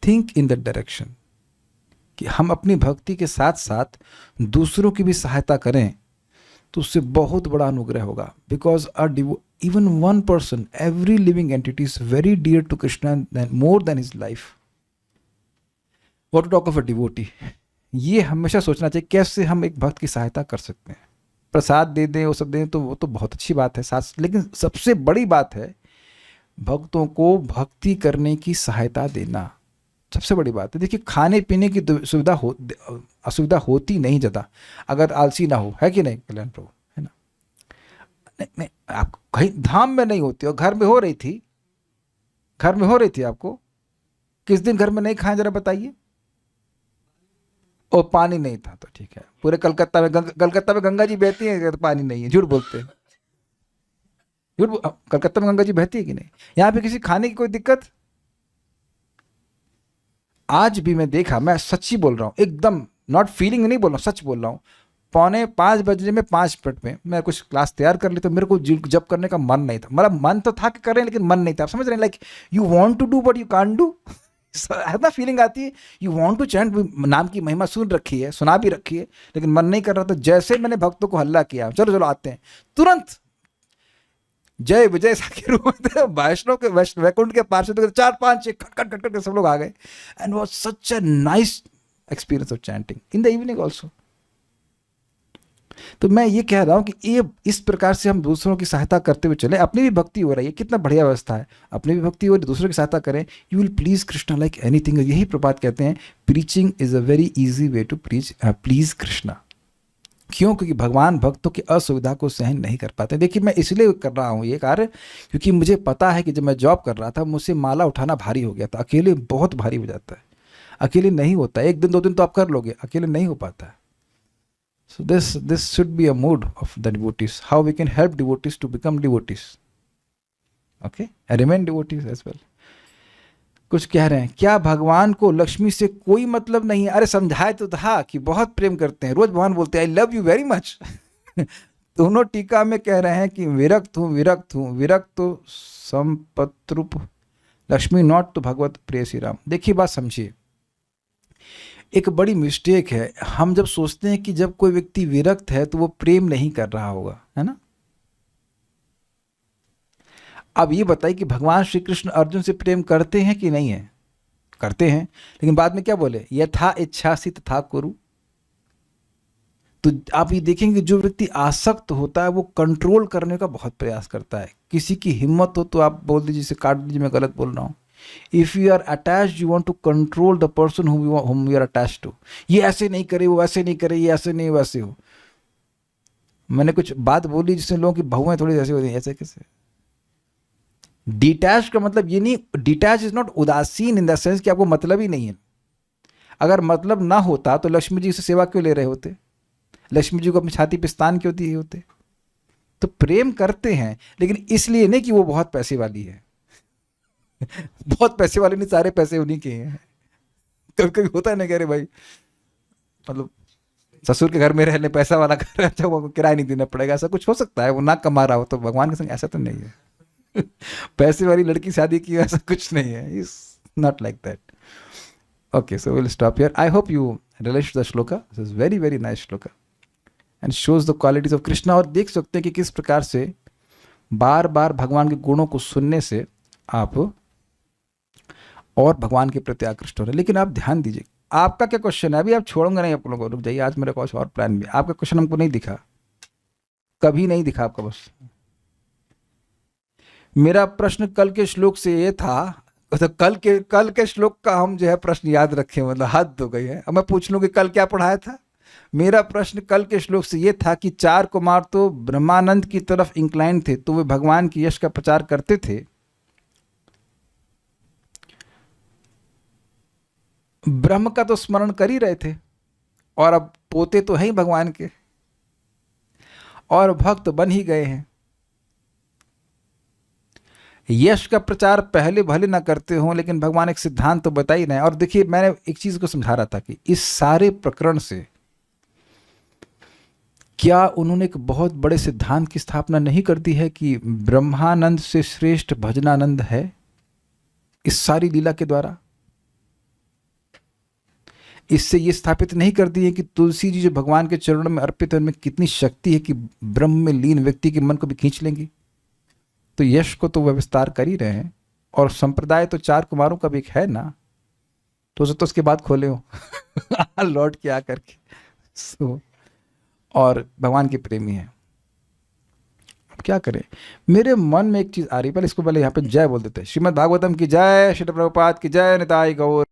थिंक इन दैट डायरेक्शन कि हम अपनी भक्ति के साथ साथ दूसरों की भी सहायता करें, तो उससे बहुत बड़ा अनुग्रह होगा। Because even one person, every living entity is very dear to Krishna more than his life. What to talk of a devotee. ये हमेशा सोचना चाहिए कैसे हम एक भक्त की सहायता कर सकते हैं। प्रसाद दे दें, वो सब दें, तो वो तो बहुत अच्छी बात है साथ, लेकिन सबसे बड़ी बात है भक्तों को भक्ति करने की सहायता देना, सबसे बड़ी बात है। देखिए खाने पीने की असुविधा होती नहीं ज़्यादा, अगर आलसी ना हो, है कि नहीं कल्याण प्रभु, है ना? नहीं, आप कहीं धाम में नहीं होती, और घर में हो रही थी, आपको किस दिन घर में नहीं खाएं जरा बताइए? और पानी नहीं था तो ठीक है। पूरे कलकत्ता में गंगा जी बहती है तो पानी नहीं है, झूठ बोलते हैं। कलकत्ता में गंगा जी बहती है कि नहीं? यहाँ पे किसी खाने की कोई दिक्कत? आज भी मैं देखा, मैं सच्ची बोल रहा हूँ, एकदम नॉट फीलिंग नहीं बोल रहा हूँ, सच बोल रहा हूँ। 4:45 बजने में 5 मिनट में मैं कुछ क्लास तैयार कर ली, तो मेरे को जब करने का मन नहीं था। मतलब मन तो था कि करें, लेकिन मन नहीं था। आप समझ रहे हैं? Like you want to do but you can't do, ऐसा फीलिंग आती है। यू वांट टू चैंट, नाम की महिमा सुना भी रखी है, लेकिन मन नहीं कर रहा था। जैसे मैंने भक्तों को हल्ला किया, चलो आते हैं, तुरंत जय विजय सा के रूप में वैष्णव के वैकुंठ के पार्षद 4-5 खट सब लोग आ गए, and was such a nice experience of chanting in the evening also. तो मैं ये कह रहा हूँ कि ये इस प्रकार से हम दूसरों की सहायता करते हुए चले, अपनी भी भक्ति हो रही है, कितना बढ़िया व्यवस्था है। अपनी भी भक्ति हो रही है, दूसरों की सहायता करें, you will please Krishna like anything. यही प्रपात कहते हैं, preaching is a very easy way to please Krishna. क्यों? क्योंकि भगवान भक्तों की असुविधा को सहन नहीं कर पाते। देखिए, मैं इसलिए कर रहा हूँ ये कार्य क्योंकि मुझे पता है कि जब मैं जॉब कर रहा था मुझसे माला उठाना भारी हो गया था। अकेले बहुत भारी हो जाता है, अकेले नहीं होता। एक दिन 2 दिन तो आप कर लोगे, अकेले नहीं हो पाता है। So this should be a mood of the devotees, how we can help devotees to become devotees, okay, remain devotees as well. कुछ कह रहे हैं, क्या भगवान को लक्ष्मी से कोई मतलब नहीं है? अरे समझाए तो था कि बहुत प्रेम करते हैं, रोज भगवान बोलते हैं I love you very much. दोनों टीका में कह रहे हैं कि विरक्त हूँ, विरक्त हूँ, विरक्त तो संपत्रुप लक्ष्मी नॉट तो भगवत प्रिय श्री राम। देखिए बात समझिए, एक बड़ी मिस्टेक है। हम जब सोचते हैं कि जब कोई व्यक्ति विरक्त है तो वो प्रेम नहीं कर रहा होगा, है ना। अब ये बताइए कि भगवान श्री कृष्ण अर्जुन से प्रेम करते हैं कि नहीं है? करते हैं, लेकिन बाद में क्या बोले? यथा इच्छासि तथा कुरु। तो आप ये देखेंगे जो व्यक्ति आसक्त होता है वो कंट्रोल करने का बहुत प्रयास करता है। किसी की हिम्मत हो तो आप बोल दीजिए, इसे काट दीजिए, मैं गलत बोल रहा हूँ। If you are attached you want to control the person whom you are attached to। ये ऐसे नहीं करे, वो ऐसे नहीं करे, ये ऐसे नहीं वैसे हो। मैंने कुछ बात बोली जिससे लोगों की बहुएं थोड़ी ऐसे होती हैं, ऐसे कैसे? डिटैच का मतलब ये नहीं, डिटैच इज नॉट उदासीन इन द सेंस कि आपको मतलब ही नहीं है। अगर मतलब ना होता तो लक्ष्मी जी से सेवा क्यों ले रहे होते? लक्ष्मी जी को अपनी छाती पे स्थान क्यों दिए होते? तो प्रेम करते हैं, लेकिन इसलिए नहीं कि वो बहुत पैसे वाली है। बहुत पैसे वाले नहीं, सारे पैसे उन्हीं के हैं। कभी कभी होता है ना, कह रहे भाई मतलब ससुर के घर में रहने, पैसा वाला घर है, अच्छा वो किराया नहीं देना पड़ेगा, ऐसा कुछ हो सकता है। वो ना कमा रहा हो तो भगवान के संग ऐसा तो नहीं है। पैसे वाली लड़की शादी की, ऐसा कुछ नहीं है। Is not like that. Okay, so will stop here. I hope you relate the shloka. This is very very nice shloka and shows the qualities of Krishna. और देख सकते हैं कि किस प्रकार से बार बार भगवान के गुणों को सुनने से आप और भगवान के प्रति आकृष्ट हो रहे हैं। लेकिन आप ध्यान दीजिए, आपका क्या क्वेश्चन है? अभी आप छोड़ूंगा नहीं आप लोगों को, रुक जाइए, आज मेरा कुछ और प्लान भी। आपका क्वेश्चन हमको नहीं दिखा, कभी नहीं दिखा आपका। बस मेरा प्रश्न कल के श्लोक से ये था, तो कल के श्लोक का हम जो है प्रश्न याद रखें, मतलब हद हो गई है। अब मैं पूछ लूं कि कल क्या पढ़ाया था। मेरा प्रश्न कल के श्लोक से ये था कि 4 कुमार तो ब्रह्मानंद की तरफ इंक्लाइन थे, तो वे भगवान की यश का प्रचार करते थे। ब्रह्म का तो स्मरण कर ही रहे थे, और अब पोते तो हैं ही भगवान के, और भक्त बन ही गए हैं। यश का प्रचार पहले भले ना करते हों, लेकिन भगवान एक सिद्धांत तो बता ही रहे हैं। और देखिए, मैंने एक चीज को समझा रहा था कि इस सारे प्रकरण से क्या उन्होंने एक बहुत बड़े सिद्धांत की स्थापना नहीं कर दी है कि ब्रह्मानंद से श्रेष्ठ भजनानंद है? इस सारी लीला के द्वारा इससे ये स्थापित नहीं कर दिए कि तुलसी जी जो भगवान के चरणों में अर्पित है, उनमें कितनी शक्ति है कि ब्रह्म में लीन व्यक्ति के मन को भी खींच लेंगी। तो यश को तो वह विस्तार कर ही रहे हैं, और संप्रदाय तो 4 कुमारों का भी एक है ना, तो उसे तो उसके बाद खोले हो लौट के आकर के। और भगवान के प्रेमी हैं। अब क्या करें, मेरे मन में एक चीज आ रही है, पहले इसको पहले यहाँ पे जय बोल देते हैं। श्रीमद् भागवतम की जय, श्री प्रभुपाद की जय, निताई गौर।